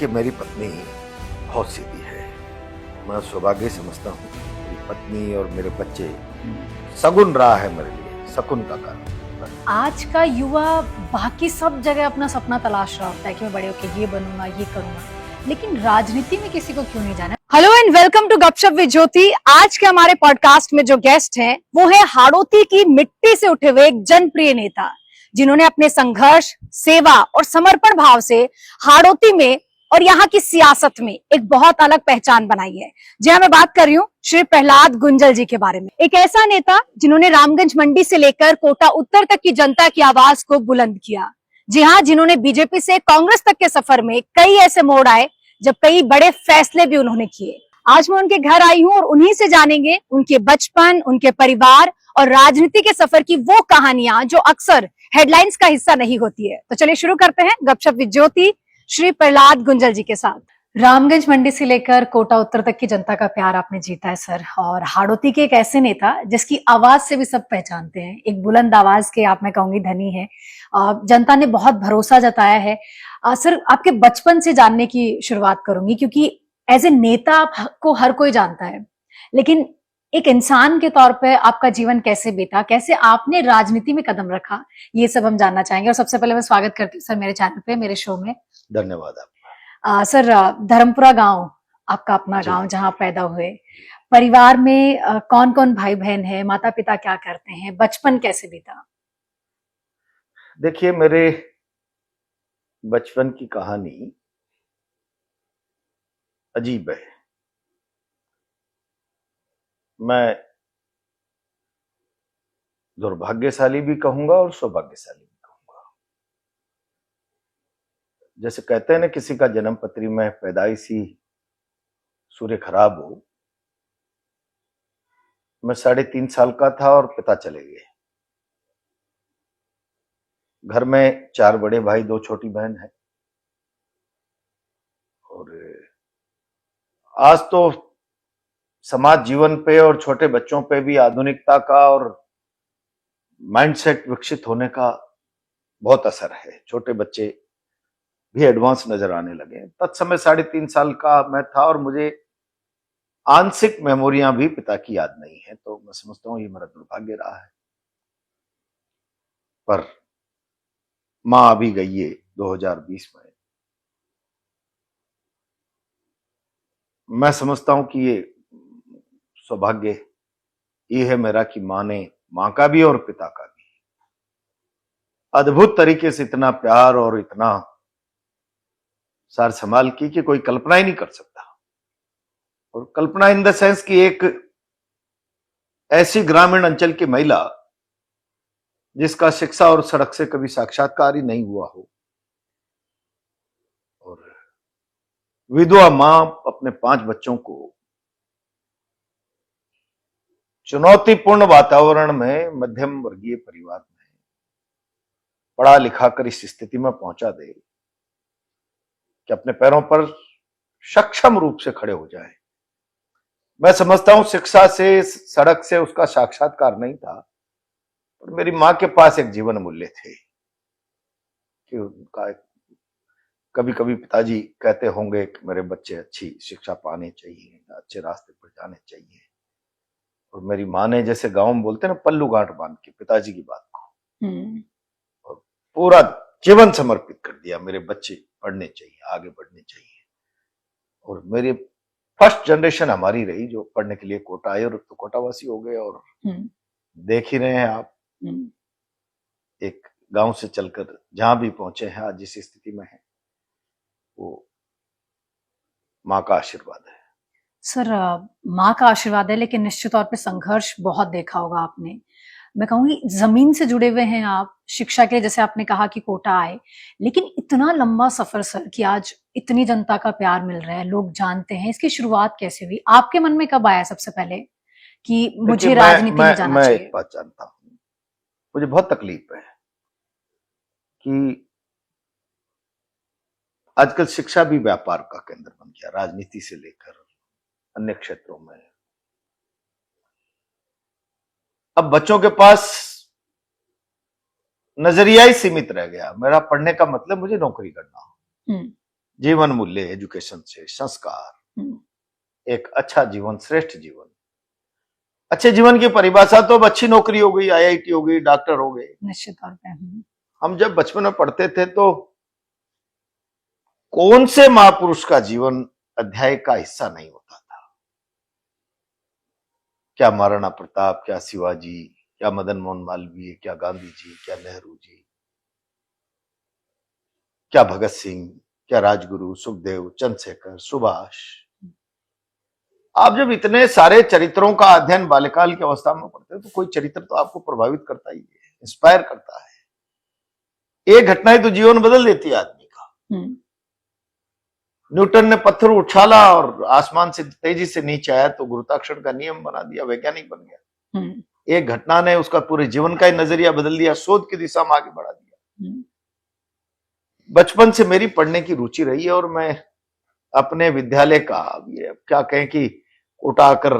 मेरी पत्नी बहुत सीधी है। मैं सौभाग्य समझता हूँ। मेरी पत्नी और मेरे बच्चे सगुन रहा है मेरे लिए, शकुन का कारण। आज का युवा बाकी सब जगह अपना सपना तलाश रहा होता है कि मैं बड़े होकर ये बनूंगा, ये करूंगा, लेकिन राजनीति में किसी को क्यों नहीं जाना। हेलो एंड वेलकम टू गपशप विद ज्योति। आज के हमारे पॉडकास्ट में जो गेस्ट हैं वो है हाड़ौती की मिट्टी से उठे हुए एक जनप्रिय नेता, जिन्होंने अपने संघर्ष, सेवा और समर्पण भाव से हाड़ौती में और यहाँ की सियासत में एक बहुत अलग पहचान बनाई है। जी हाँ, मैं बात कर रही हूँ श्री प्रहलाद गुंजल जी के बारे में। एक ऐसा नेता जिन्होंने रामगंज मंडी से लेकर कोटा उत्तर तक की जनता की आवाज को बुलंद किया। जी हाँ, जिन्होंने बीजेपी से कांग्रेस तक के सफर में कई ऐसे मोड़ आए जब कई बड़े फैसले भी उन्होंने किए। आज मैं उनके घर आई हूँ और उन्हीं से जानेंगे उनके बचपन, उनके परिवार और राजनीति के सफर की वो कहानियां जो अक्सर हेडलाइंस का हिस्सा नहीं होती है। तो चलिए शुरू करते हैं गपशप विद ज्योति श्री प्रहलाद गुंजल जी के साथ। रामगंज मंडी से लेकर कोटा उत्तर तक की जनता का प्यार आपने जीता है सर, और हाड़ौती के एक ऐसे नेता जिसकी आवाज से भी सब पहचानते हैं। एक बुलंद आवाज के आप मैं कहूंगी धनी है। जनता ने बहुत भरोसा जताया है। सर, आपके बचपन से जानने की शुरुआत करूंगी, क्योंकि एज ए नेता आपको हर कोई जानता है, लेकिन एक इंसान के तौर पे आपका जीवन कैसे बीता, कैसे आपने राजनीति में कदम रखा, ये सब हम जानना चाहेंगे। और सबसे पहले मैं स्वागत करती हूँ सर मेरे चैनल पे, मेरे शो में। धन्यवाद आपका। सर, धर्मपुरा गांव आपका अपना गांव, जहां पैदा हुए। परिवार में कौन कौन भाई बहन है, माता पिता क्या करते हैं, बचपन कैसे बीता? देखिए, मेरे बचपन की कहानी अजीब है। मैं दुर्भाग्यशाली भी कहूंगा और सौभाग्यशाली भी कहूंगा। जैसे कहते हैं ना, किसी का जन्म पत्री में पैदाइशी सूर्य खराब हो। मैं 3.5 साल का था और पिता चले गए। घर में 4 बड़े भाई, 2 छोटी बहन है। और आज तो समाज जीवन पे और छोटे बच्चों पे भी आधुनिकता का और माइंडसेट विकसित होने का बहुत असर है। छोटे बच्चे भी एडवांस नजर आने लगे। तत्समय 3.5 साल का मैं था और मुझे आंशिक मेमोरियां भी पिता की याद नहीं है। तो मैं समझता हूं ये मेरा दुर्भाग्य रहा है। पर मां अभी गई है 2020 में। मैं समझता हूं कि ये सौभाग्य ये है मेरा कि मां का भी और पिता का भी अद्भुत तरीके से इतना प्यार और इतना सार संभाल की कि कोई कल्पना ही नहीं कर सकता। और कल्पना इन द सेंस कि एक ऐसी ग्रामीण अंचल की महिला जिसका शिक्षा और सड़क से कभी साक्षात्कार ही नहीं हुआ हो, और विधवा मां अपने 5 बच्चों को चुनौतीपूर्ण वातावरण में मध्यम वर्गीय परिवार में पढ़ा लिखा कर इस स्थिति में पहुंचा दे कि अपने पैरों पर सक्षम रूप से खड़े हो जाए। मैं समझता हूं शिक्षा से, सड़क से उसका साक्षात्कार नहीं था, पर मेरी मां के पास एक जीवन मूल्य थे कि उनका कभी कभी पिताजी कहते होंगे कि मेरे बच्चे अच्छी शिक्षा पाने चाहिए, अच्छे रास्ते पर जाने चाहिए। और मेरी मां ने, जैसे गांव में बोलते ना, पल्लू गांठ बांध के पिताजी की बात को और पूरा जीवन समर्पित कर दिया। मेरे बच्चे पढ़ने चाहिए, आगे बढ़ने चाहिए। और मेरी फर्स्ट जनरेशन हमारी रही जो पढ़ने के लिए कोटा आए, और तो कोटावासी हो गए। और देख ही रहे हैं आप, एक गांव से चलकर जहां भी पहुंचे हैं आज जिस स्थिति में है, वो मां का आशीर्वाद है। सर, माँ का आशीर्वाद है, लेकिन निश्चित तौर पे संघर्ष बहुत देखा होगा आपने। मैं कहूंगी जमीन से जुड़े हुए हैं आप, शिक्षा के लिए जैसे आपने कहा कि कोटा आए, लेकिन इतना लंबा सफर सर कि आज इतनी जनता का प्यार मिल रहा है, लोग जानते हैं। इसकी शुरुआत कैसे हुई? आपके मन में कब आया सबसे पहले कि मुझे राजनीति में जाना चाहिए? मैं एक बात जानता हूं, मुझे बहुत तकलीफ है कि आजकल शिक्षा भी व्यापार का केंद्र बन गया, राजनीति से लेकर अन्य क्षेत्रों में। अब बच्चों के पास नजरिया ही सीमित रह गया। मेरा पढ़ने का मतलब मुझे नौकरी करना हो। जीवन मूल्य, एजुकेशन से, संस्कार, एक अच्छा जीवन, श्रेष्ठ जीवन। अच्छे जीवन की परिभाषा तो अब अच्छी नौकरी हो गई, आईआईटी हो गई, डॉक्टर हो गए। निश्चित तौर पे। हम जब बचपन में पढ़ते थे तो कौन से महापुरुष का जीवन अध्याय का हिस्सा नहीं होता था। क्या महाराणा प्रताप, क्या शिवाजी, क्या मदन मोहन मालवीय, क्या गांधी जी, क्या नेहरू जी, क्या भगत सिंह, क्या राजगुरु, सुखदेव, चंद्रशेखर, सुभाष। आप जब इतने सारे चरित्रों का अध्ययन बाल्यकाल की अवस्था में पढ़ते हैं तो कोई चरित्र तो आपको प्रभावित करता ही है, इंस्पायर करता है। एक घटना ही तो जीवन बदल देती है आदमी का। न्यूटन ने पत्थर उछाला और आसमान से तेजी से नीचे आया तो गुरुत्वाकर्षण का नियम बना दिया, वैज्ञानिक बन गया। एक घटना ने उसका पूरे जीवन का ही नजरिया बदल दिया, शोध की दिशा में आगे बढ़ा दिया। बचपन से मेरी पढ़ने की रुचि रही है और मैं अपने विद्यालय का, ये क्या कहें कि कोटा आकर,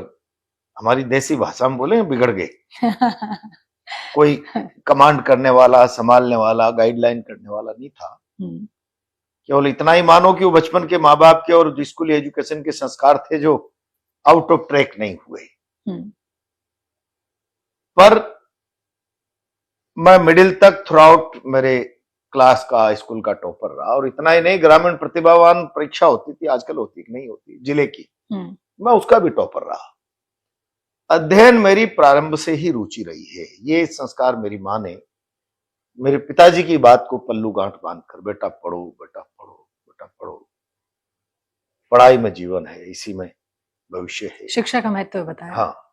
हमारी देसी भाषा में बोले, बिगड़ गए। कोई कमांड करने वाला, संभालने वाला, गाइडलाइन करने वाला नहीं था। केवल इतना ही मानो कि वो बचपन के माँ बाप के और स्कूल एजुकेशन के संस्कार थे जो आउट ऑफ ट्रैक नहीं हुए। पर मैं मिडिल तक थ्रू आउट मेरे क्लास का, स्कूल का टॉपर रहा। और इतना ही नहीं, ग्रामीण प्रतिभावान परीक्षा होती थी, आजकल होती नहीं होती, जिले की, मैं उसका भी टॉपर रहा। अध्ययन मेरी प्रारंभ से ही रुचि रही है। ये संस्कार मेरी माँ ने मेरे पिताजी की बात को पल्लू गांठ बांधकर, बेटा पढ़ो, बेटा पढ़ो, बेटा पढ़ो, पढ़ाई में जीवन है, इसी में भविष्य है, शिक्षा का महत्व बताया। हाँ।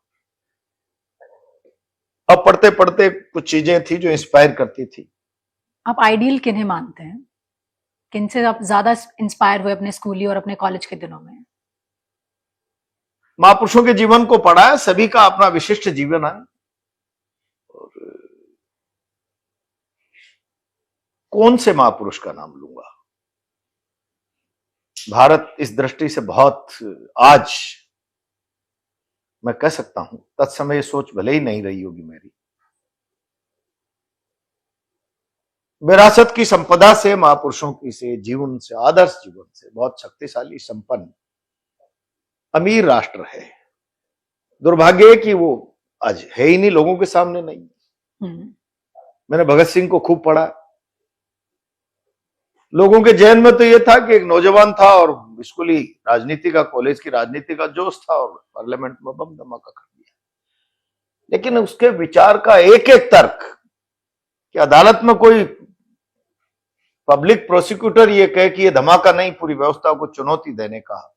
अब पढ़ते पढ़ते कुछ चीजें थी जो इंस्पायर करती थी। आप आइडियल किन्हें मानते हैं? किनसे आप ज्यादा इंस्पायर हुए अपने स्कूली और अपने कॉलेज के दिनों में? महापुरुषों के जीवन को पढ़ा है, सभी का अपना विशिष्ट जीवन है। और कौन से महापुरुष का नाम लूंगा? भारत इस दृष्टि से बहुत, आज मैं कह सकता हूं, तत्समय सोच भले ही नहीं रही होगी मेरी, विरासत की संपदा से, महापुरुषों की से, जीवन से, आदर्श जीवन से बहुत शक्तिशाली, संपन्न, अमीर राष्ट्र है। दुर्भाग्य है कि वो आज है ही नहीं, लोगों के सामने नहीं। मैंने भगत सिंह को खूब पढ़ा। लोगों के जहन में तो ये था कि एक नौजवान था और स्कूली राजनीति का, कॉलेज की राजनीति का जोश था और पार्लियामेंट में बम धमाका कर दिया। लेकिन उसके विचार का एक एक तर्क, कि अदालत में कोई पब्लिक प्रोसिक्यूटर ये कहे कि ये धमाका नहीं, पूरी व्यवस्था को चुनौती देने का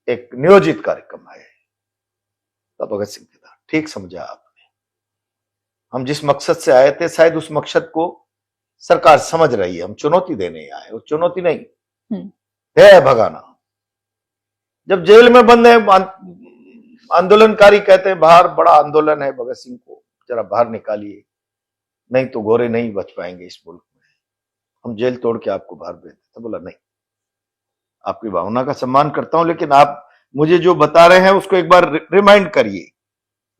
एक नियोजित कार्यक्रम है, तब भगत सिंह था। ठीक समझा आपने। हम जिस मकसद से आए थे, शायद उस मकसद को सरकार समझ रही है। हम चुनौती देने आए, और चुनौती नहीं है भगाना। जब जेल में बंद है, आंदोलनकारी कहते हैं बाहर बड़ा आंदोलन है, भगत सिंह को जरा बाहर निकालिए, नहीं तो गोरे नहीं बच पाएंगे इस मुल्क में, हम जेल तोड़ के आपको बाहर भेज देते। बोला नहीं, आपकी भावना का सम्मान करता हूं, लेकिन आप मुझे जो बता रहे हैं उसको एक बार रिमाइंड करिए।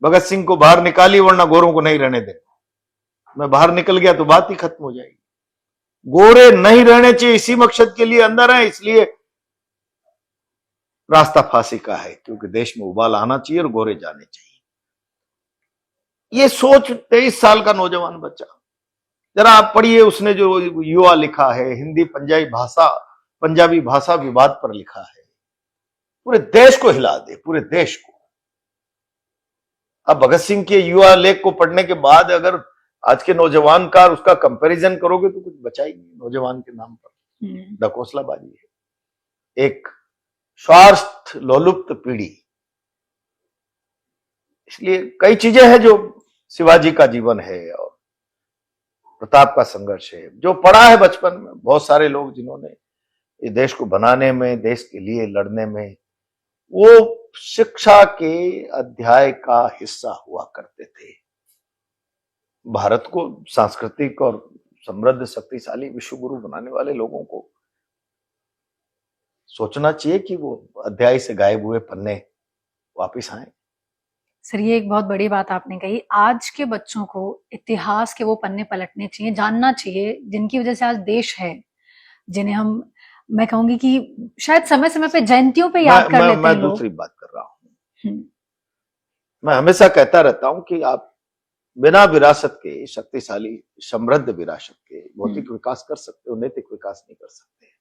भगत सिंह को बाहर निकालिए, वरना गोरों को नहीं रहने देना। मैं बाहर निकल गया तो बात ही खत्म हो जाएगी। गोरे नहीं रहने चाहिए, इसी मकसद के लिए अंदर है, इसलिए रास्ता फांसी का है, क्योंकि देश में उबाल आना चाहिए और गोरे जाने चाहिए। ये सोच 23 साल का नौजवान बच्चा, जरा आप पढ़िए, उसने जो युवा लिखा है, हिंदी पंजाबी भाषा विवाद पर लिखा है, पूरे देश को हिला दे, पूरे देश को। अब भगत सिंह के युवा लेख को पढ़ने के बाद अगर आज के नौजवान का उसका कंपैरिजन करोगे तो कुछ बचा ही नहीं। नौजवान के नाम पर ढकोसलाबाजी है, एक स्वार्थ लोलुप्त पीढ़ी। इसलिए कई चीजें हैं जो शिवाजी का जीवन है और प्रताप का संघर्ष है, जो पढ़ा है बचपन में। बहुत सारे लोग जिन्होंने इस देश को बनाने में, देश के लिए लड़ने में, वो शिक्षा के अध्याय का हिस्सा हुआ करते थे। भारत को सांस्कृतिक और समृद्ध, शक्तिशाली विश्व गुरु बनाने वाले लोगों को सोचना चाहिए कि वो अध्याय से गायब हुए पन्ने वापिस आए। सर, ये एक बहुत बड़ी बात आपने कही। आज के बच्चों को इतिहास के वो पन्ने पलटने चाहिए, जानना चाहिए, जिनकी वजह से आज देश है। जिन्हें हम, मैं कहूंगी कि शायद समय समय पे जयंतियों पे याद कर लेते मैं हैं लोग। दूसरी बात कर रहा हूँ। हम्म, मैं हमेशा कहता रहता हूं कि आप बिना विरासत के, शक्तिशाली समृद्ध विरासत के भौतिक विकास कर सकते हो, नैतिक विकास नहीं कर सकते।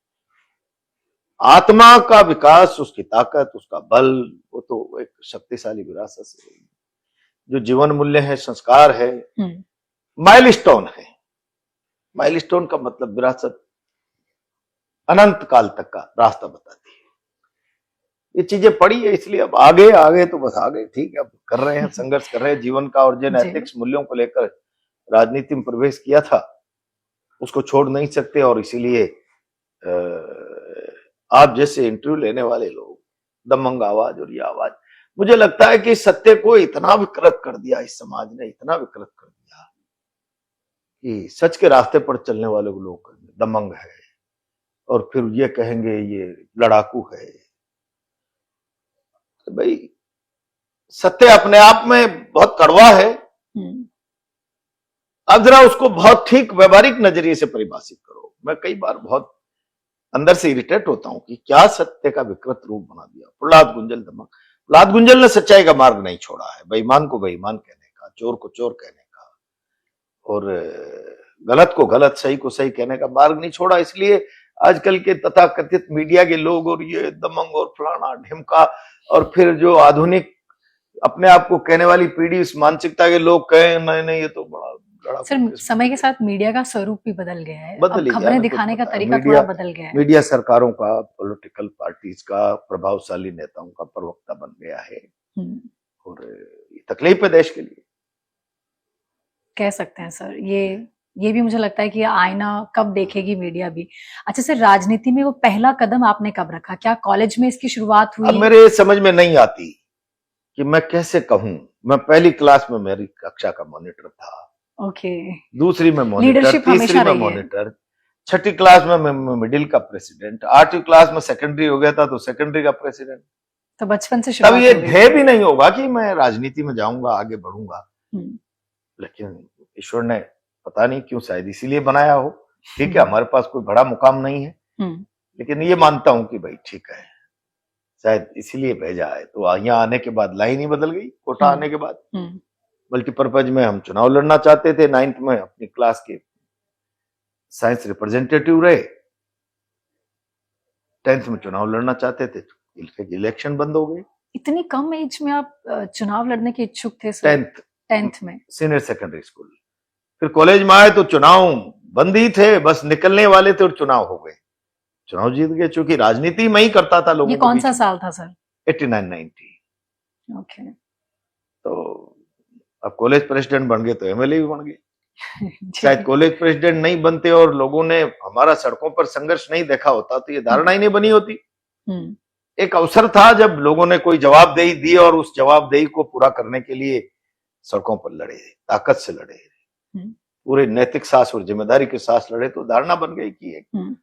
आत्मा का विकास, उसकी ताकत, उसका बल, वो तो एक शक्तिशाली विरासत से, जो जीवन मूल्य है, संस्कार है, माइलस्टोन है। माइलस्टोन का मतलब विरासत अनंत काल तक का रास्ता बताती है। ये चीजें पड़ी है, इसलिए अब आगे आगे तो बस आगे, ठीक है, अब कर रहे हैं, संघर्ष कर रहे हैं जीवन का, और जिन जी। नैतिक मूल्यों को लेकर राजनीति में प्रवेश किया था उसको छोड़ नहीं सकते। और इसीलिए आप जैसे इंटरव्यू लेने वाले लोग, दमंग आवाज, और ये आवाज, मुझे लगता है कि सत्य को इतना विकृत कर दिया इस समाज ने, इतना विकृत कर दिया कि सच के रास्ते पर चलने वाले लोग दमंग है, और फिर ये कहेंगे ये लड़ाकू है। तो भाई सत्य अपने आप में बहुत कड़वा है। अब जरा उसको बहुत ठीक व्यवहारिक नजरिए से परिभाषित करो। मैं कई बार बहुत अंदर से इरिटेट होता हूं कि क्या सत्य का विकृत रूप बना दिया। प्रहलाद गुंजल दमक, प्रहलाद गुंजल ने सच्चाई का मार्ग नहीं छोड़ा है, बेईमान को बेईमान कहने का, चोर को चोर कहने का, और गलत को गलत, सही को सही कहने का मार्ग नहीं छोड़ा। इसलिए आजकल के तथाकथित मीडिया के लोग और ये दमंग और फलाना ढिमका, और फिर जो आधुनिक अपने आप को कहने वाली पीढ़ी, इस मानसिकता के लोग कहें नहीं नहीं ये तो बड़ा सर, समय के साथ मीडिया का स्वरूप भी बदल गया है, बदल अब खबरें दिखाने का तरीका थोड़ा बदल गया है। मीडिया सरकारों का, पॉलिटिकल पार्टीज का, प्रभावशाली नेताओं का प्रवक्ता बन गया है, और ये तकलीफ है देश के लिए, कह सकते हैं सर। ये भी मुझे लगता है कि आईना कब देखेगी मीडिया भी। अच्छा सर, राजनीति में वो पहला कदम आपने कब रखा? क्या कॉलेज में इसकी शुरुआत हुई? अब मेरे समझ में नहीं आती कि मैं कैसे कहूं। मैं पहली क्लास में मेरी कक्षा का मॉनिटर था, ओके, दूसरी में मॉनिटर, तीसरी में मॉनिटर, छठी क्लास में मैं मिडिल का प्रेसिडेंट, 8वीं क्लास में सेकेंडरी हो गया था तो सेकेंडरी का प्रेसिडेंट। तो बचपन से शुरुआत। तब ये ध्येय भी नहीं होगा कि मैं राजनीति में जाऊंगा, आगे बढ़ूंगा, लेकिन ईश्वर ने पता नहीं क्यों, शायद इसीलिए बनाया हो। ठीक है, हमारे पास कोई बड़ा मुकाम नहीं है, लेकिन ये मानता हूं कि भाई ठीक है, शायद इसीलिए भेजा है। तो यहाँ आने के बाद लाइन ही बदल गई। कोटा आने के बाद मल्टीपर्पज में हम चुनाव लड़ना चाहते थे। 9th में अपनी क्लास के साइंस रिप्रेजेंटेटिव रहे, 10th में चुनाव लड़ना चाहते थे, इलेक्शन बंद हो गई। इतनी कम एज में आप चुनाव लड़ने के इच्छुक थे सर? 10th में सीनियर सेकेंडरी स्कूल। फिर कॉलेज में आए तो चुनाव बंद ही थे, बस निकलने वाले थे और चुनाव हो गए, चुनाव जीत गए। चूंकि राजनीति में ही करता था लोगों। ये कौन सा साल था सर? 89-90। ओके। तो अब कॉलेज प्रेसिडेंट बन गए तो एमएलए भी बन गए। शायद कॉलेज प्रेसिडेंट नहीं बनते और लोगों ने हमारा सड़कों पर संघर्ष नहीं देखा होता तो ये धारणा ही नहीं बनी होती। एक अवसर था जब लोगों ने कोई जवाबदेही दी और उस जवाबदेही को पूरा करने के लिए सड़कों पर लड़े, ताकत से लड़े, पूरे नैतिक साहस और जिम्मेदारी के साथ लड़े, तो धारणा बन गई कि एक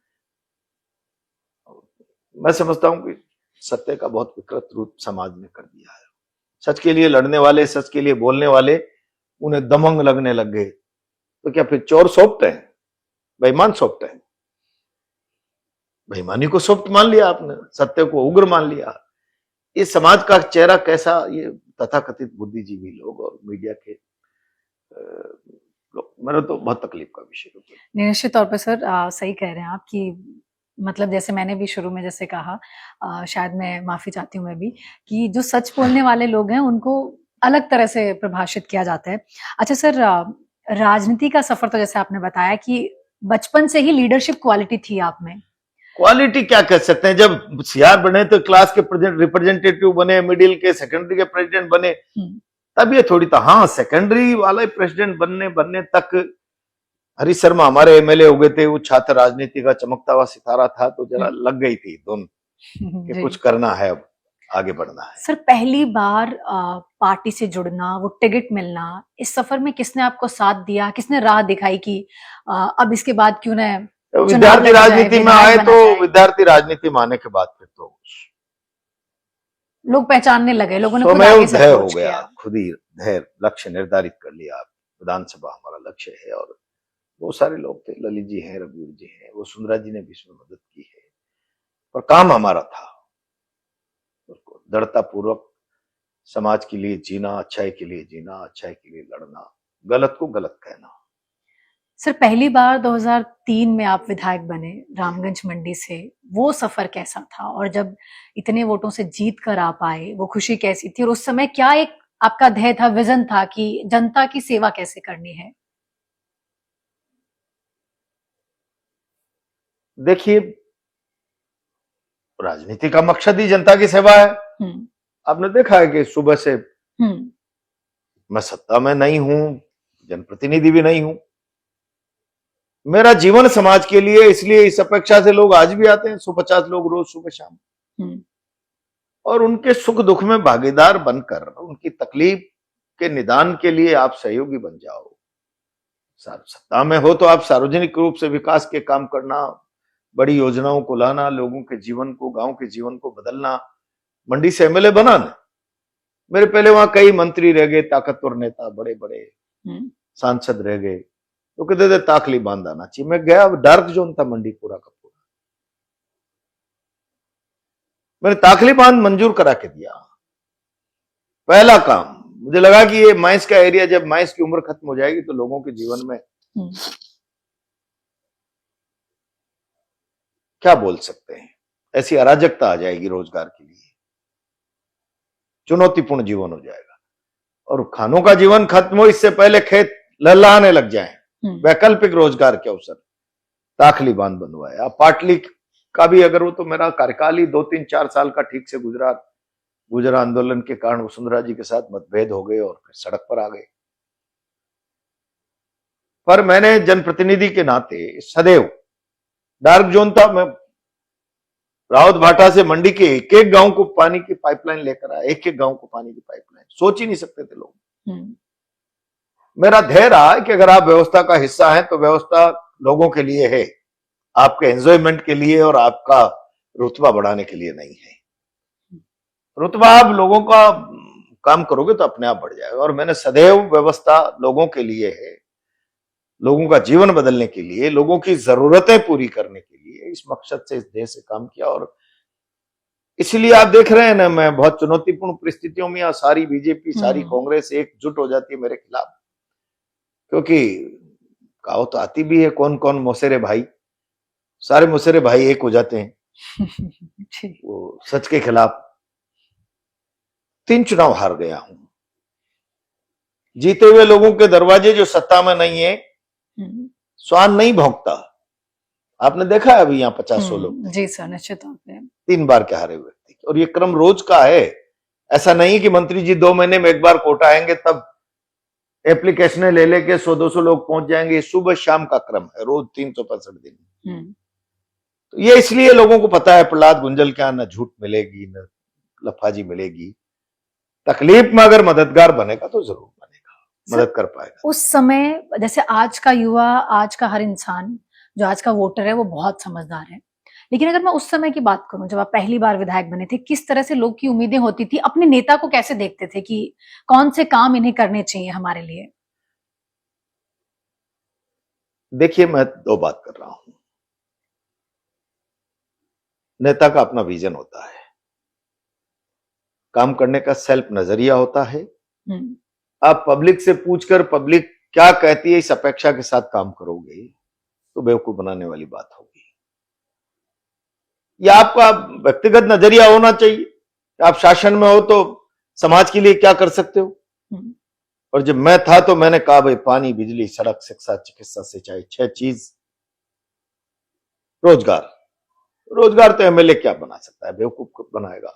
मैं समझता हूं कि सत्य का बहुत विकृत रूप समाज ने कर दिया है। सच के लिए लड़ने वाले, सच के लिए बोलने वाले, उन्हें दमंग लगने लग गए। तो क्या फिर चोर सौंपते हैं, बेईमान सौंपते हैं? बेईमानी को सौंप मान लिया आपने, सत्य को उग्र मान लिया। इस समाज का चेहरा कैसा, ये तथाकथित बुद्धिजीवी लोग और मीडिया के लोग, मेरा तो बहुत तकलीफ का विषय है। निश्चित तौर पर सर, सही कह रहे हैं आप कि मतलब जैसे मैंने भी शुरू में जैसे कहा, शायद मैं माफी चाहती हूँ मैं भी, कि जो सच बोलने वाले लोग हैं उनको अलग तरह से प्रभाषित किया जाता है। अच्छा सर, राजनीति का सफर तो जैसे आपने बताया कि बचपन से ही लीडरशिप क्वालिटी थी आप में। क्वालिटी क्या कह सकते हैं, जब सीआर बने तो क्लास के रिप्रेजेंटेटिव बने, मिडिल के, सेकेंडरी के प्रेसिडेंट बने, तब ये थोड़ी था। हाँ, सेकेंडरी वाले प्रेसिडेंट बनने तक हरी शर्मा हमारे एमएलए हो गए थे, वो छात्र राजनीति का चमकता हुआ सितारा था, तो जरा लग गई थी धुन कि कुछ करना है, अब आगे बढ़ना है। सर, पहली बार पार्टी से जुड़ना, वो टिकट मिलना, इस सफर में किसने आपको साथ दिया, किसने राह दिखाई कि अब इसके बाद क्यों ना विद्यार्थी राजनीति में आए? तो विद्यार्थी राजनीति में आने के बाद फिर तो लोग पहचानने लगे, लोगों ने खुद आगे से अप्रोच किया। खुद ही धैर्य, लक्ष्य निर्धारित कर लिया, विधानसभा हमारा लक्ष्य है और बहुत सारे लोग थे, ललित जी हैं, रघुवीर जी हैं, वो सुंदरा जी ने भी इसमें मदद की है। पर काम हमारा था उसको दृढ़ता पूर्वक समाज के लिए जीना, अच्छाई के लिए जीना, अच्छाई के लिए लड़ना, गलत को गलत कहना। सर पहली बार 2003 में आप विधायक बने रामगंज मंडी से, वो सफर कैसा था? और जब इतने वोटों से जीत कर आप आए, वो खुशी कैसी थी? और उस समय क्या एक आपका ध्येय था, विजन था कि जनता की सेवा कैसे करनी है? देखिए, राजनीति का मकसद ही जनता की सेवा है। आपने देखा है कि सुबह से मैं सत्ता में नहीं हूं, जनप्रतिनिधि भी नहीं हूं, मेरा जीवन समाज के लिए, इसलिए इस अपेक्षा से लोग आज भी आते हैं, 150 लोग रोज सुबह शाम, और उनके सुख दुख में भागीदार बनकर उनकी तकलीफ के निदान के लिए आप सहयोगी बन जाओ। सत्ता में हो तो आप सार्वजनिक रूप से विकास के काम करना, बड़ी योजनाओं को लाना, लोगों के जीवन को, गांव के जीवन को बदलना, मंडी से एमएलए बनाना। मेरे पहले वहां कई मंत्री रह गए, ताकतवर नेता, बड़े बड़े सांसद रह गए, तो कहते थे ताकली बांध आना चाहिए। मैं गया, डार्क जोन था मंडी पूरा का पूरा, मैंने ताकली बांध मंजूर करा के दिया। पहला काम, मुझे लगा कि ये माइंस का एरिया, जब माइंस की उम्र खत्म हो जाएगी तो लोगों के जीवन में क्या बोल सकते हैं, ऐसी अराजकता आ जाएगी, रोजगार के लिए चुनौतीपूर्ण जीवन हो जाएगा, और खानों का जीवन खत्म हो इससे पहले खेत लहलहाने लग जाएं, वैकल्पिक रोजगार के अवसर, ताखली बांध बनवाया। पाटली का भी अगर वो, तो मेरा कार्यकाल ही 2-3-4 साल का ठीक से गुजरा आंदोलन के कारण वसुंधरा जी के साथ मतभेद हो गए और फिर सड़क पर आ गए। पर मैंने जनप्रतिनिधि के नाते सदैव, डार्क जोन था, मैं रावत भाटा से मंडी के एक एक गांव को पानी की पाइपलाइन लेकर आया, एक एक गांव को पानी की पाइपलाइन, सोच ही नहीं सकते थे लोग। मेरा ध्येय रहा कि अगर आप व्यवस्था का हिस्सा हैं तो व्यवस्था लोगों के लिए है, आपके एंजॉयमेंट के लिए और आपका रुतबा बढ़ाने के लिए नहीं है। रुतबा आप लोगों का काम करोगे तो अपने आप बढ़ जाएगा, और मैंने सदैव व्यवस्था लोगों के लिए है, लोगों का जीवन बदलने के लिए, लोगों की जरूरतें पूरी करने के लिए, इस मकसद से, इस देश से काम किया। और इसलिए आप देख रहे हैं ना, मैं बहुत चुनौतीपूर्ण परिस्थितियों में यहाँ सारी बीजेपी, सारी कांग्रेस एकजुट हो जाती है मेरे खिलाफ, क्योंकि कहावत आती भी है, कौन कौन मौसेरे भाई, सारे मौसेरे भाई एक हो जाते हैं वो सच के खिलाफ। 3 चुनाव हार गया हूं, जीते हुए लोगों के दरवाजे जो सत्ता में नहीं है, स्वान नहीं भोंकता। आपने देखा है अभी यहाँ 50-100 लोग, जी सर, निश्चित तौर पे 3 बार के हारे व्यक्ति, और ये क्रम रोज का है। ऐसा नहीं कि मंत्री जी 2 महीने में एक बार कोटा आएंगे तब एप्लीकेशनें ले लेके 100-200 लोग पहुंच जाएंगे। ये सुबह शाम का क्रम है, रोज 365 दिन। तो ये इसलिए लोगों को पता है, प्रहलाद गुंजल क्या, न झूठ मिलेगी न लफाजी मिलेगी, तकलीफ में अगर मददगार बनेगा तो जरूर बनेगा, मदद कर पाएगा। उस समय जैसे आज का युवा, आज का हर इंसान, जो आज का वोटर है, वो बहुत समझदार है, लेकिन अगर मैं उस समय की बात करूं, जब आप पहली बार विधायक बने थे, किस तरह से लोग की उम्मीदें होती थी, अपने नेता को कैसे देखते थे कि कौन से काम इन्हें करने चाहिए हमारे लिए? देखिए, मैं 2 बात कर रहा हूं। नेता का अपना विजन होता है, काम करने का सेल्फ नजरिया होता है। आप पब्लिक से पूछकर पब्लिक क्या कहती है इस अपेक्षा के साथ काम करोगे तो बेवकूफ बनाने वाली बात होगी। या आपका व्यक्तिगत नजरिया होना चाहिए, आप शासन में हो तो समाज के लिए क्या कर सकते हो। और जब मैं था तो मैंने कहा, भाई पानी, बिजली, सड़क, शिक्षा, चिकित्सा, सिंचाई, 6 चीज। रोजगार तो एमएलए क्या बना सकता है, बेवकूफ बनाएगा,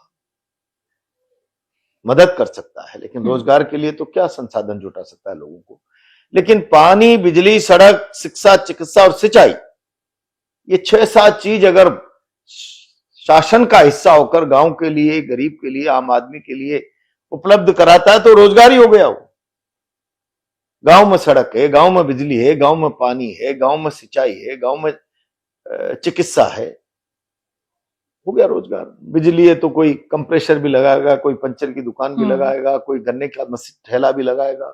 मदद कर सकता है, लेकिन रोजगार के लिए तो क्या संसाधन जुटा सकता है लोगों को। लेकिन पानी, बिजली, सड़क, शिक्षा, चिकित्सा और सिंचाई, ये 6-7 चीज अगर शासन का हिस्सा होकर गांव के लिए, गरीब के लिए, आम आदमी के लिए उपलब्ध कराता है तो रोजगार ही हो गया। वो गांव में सड़क है, गांव में बिजली है, गांव में पानी है, गांव में सिंचाई है, गांव में चिकित्सा है, हो गया रोजगार। बिजली है तो कोई कंप्रेसर भी लगाएगा, कोई पंचर की दुकान भी लगाएगा, कोई गन्ने का ठेला भी लगाएगा।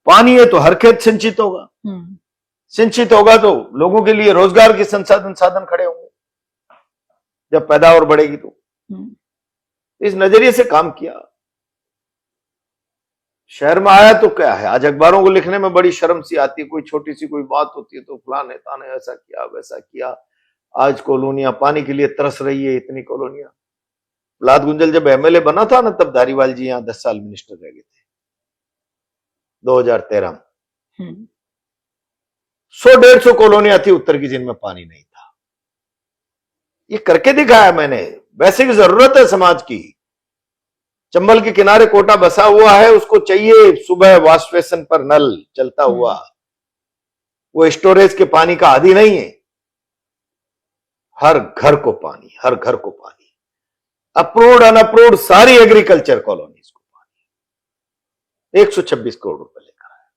पानी है तो हर खेत सिंचित होगा, सिंचित होगा तो लोगों के लिए रोजगार के साधन खड़े होंगे जब पैदावार बढ़ेगी तो। इस नजरिए से काम किया। शहर में आया तो क्या है, आज अखबारों को लिखने में बड़ी शर्म सी आती है, कोई छोटी सी कोई बात होती है तो फलां नेता ने ऐसा किया वैसा किया। आज कॉलोनियां पानी के लिए तरस रही है, इतनी कॉलोनियां। प्रहलाद गुंजल जब एमएलए बना था ना, तब धारीवाल जी यहां 10 साल मिनिस्टर रह गए थे 2013 में। 100-150 कॉलोनियां थी उत्तर की जिनमें पानी नहीं था। ये करके दिखाया मैंने। बेसिक जरूरत है समाज की। चंबल के किनारे कोटा बसा हुआ है, उसको चाहिए सुबह वॉश बेसिन पर नल चलता हुआ। वो स्टोरेज के पानी का आदी नहीं है। हर घर को पानी, हर घर को पानी। अप्रूव्ड अनअप्रूव्ड सारी एग्रीकल्चर कॉलोनीज को पानी। 126 करोड़ रुपए लेकर आया।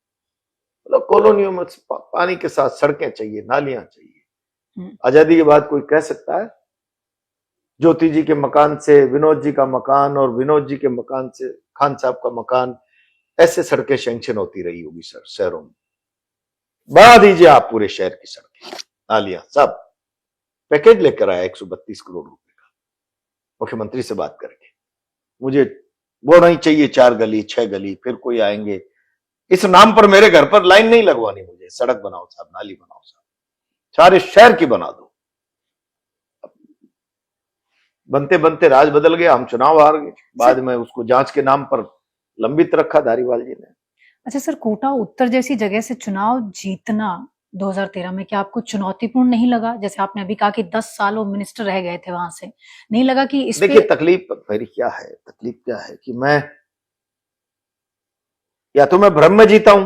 मतलब कॉलोनियों में पानी के साथ सड़कें चाहिए, नालियां चाहिए। आजादी के बाद कोई कह सकता है ज्योति जी के मकान से विनोद जी का मकान और विनोद जी के मकान से खान साहब का मकान, ऐसे सड़कें सैंक्शन होती रही होगी सर शहरों में? बढ़ा दीजिए आप पूरे शहर की सड़कें, नालियां, सब। पैकेज लेकर आया 132 करोड़ रुपए का, मुख्यमंत्री से बात करके। मुझे वो नहीं चाहिए 4 गली 6 गली, फिर कोई आएंगे इस नाम पर मेरे घर पर लाइन नहीं लगवानी, मुझे सड़क बनाओ साहब, नाली बनाओ साहब, सारे शहर की बना दो। बनते बनते राज बदल गया, हम चुनाव हार गए। बाद में उसको जांच के नाम पर लंबित रखा धारीवाल जी ने। अच्छा सर, कोटा उत्तर जैसी जगह से चुनाव जीतना 2013 में क्या आपको चुनौतीपूर्ण नहीं लगा? जैसे आपने अभी कहा कि 10 साल वो मिनिस्टर रह गए थे वहां से, नहीं लगा कि इस देखिए तकलीफ मेरी क्या है, तकलीफ क्या है कि मैं या तो मैं भ्रम में जीता हूं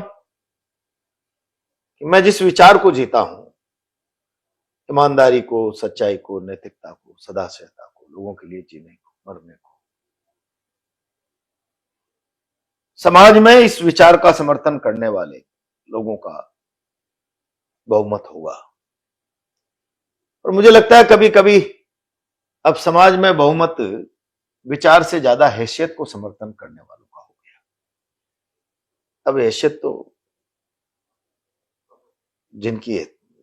कि मैं जिस विचार को जीता हूं, ईमानदारी को, सच्चाई को, नैतिकता को, सदाशयता को, लोगों के लिए जीने को, मरने को, समाज में इस विचार का समर्थन करने वाले लोगों का बहुमत होगा। और मुझे लगता है कभी कभी अब समाज में बहुमत विचार से ज्यादा हैसियत को समर्थन करने वालों का हो गया। अब हैसियत तो जिनकी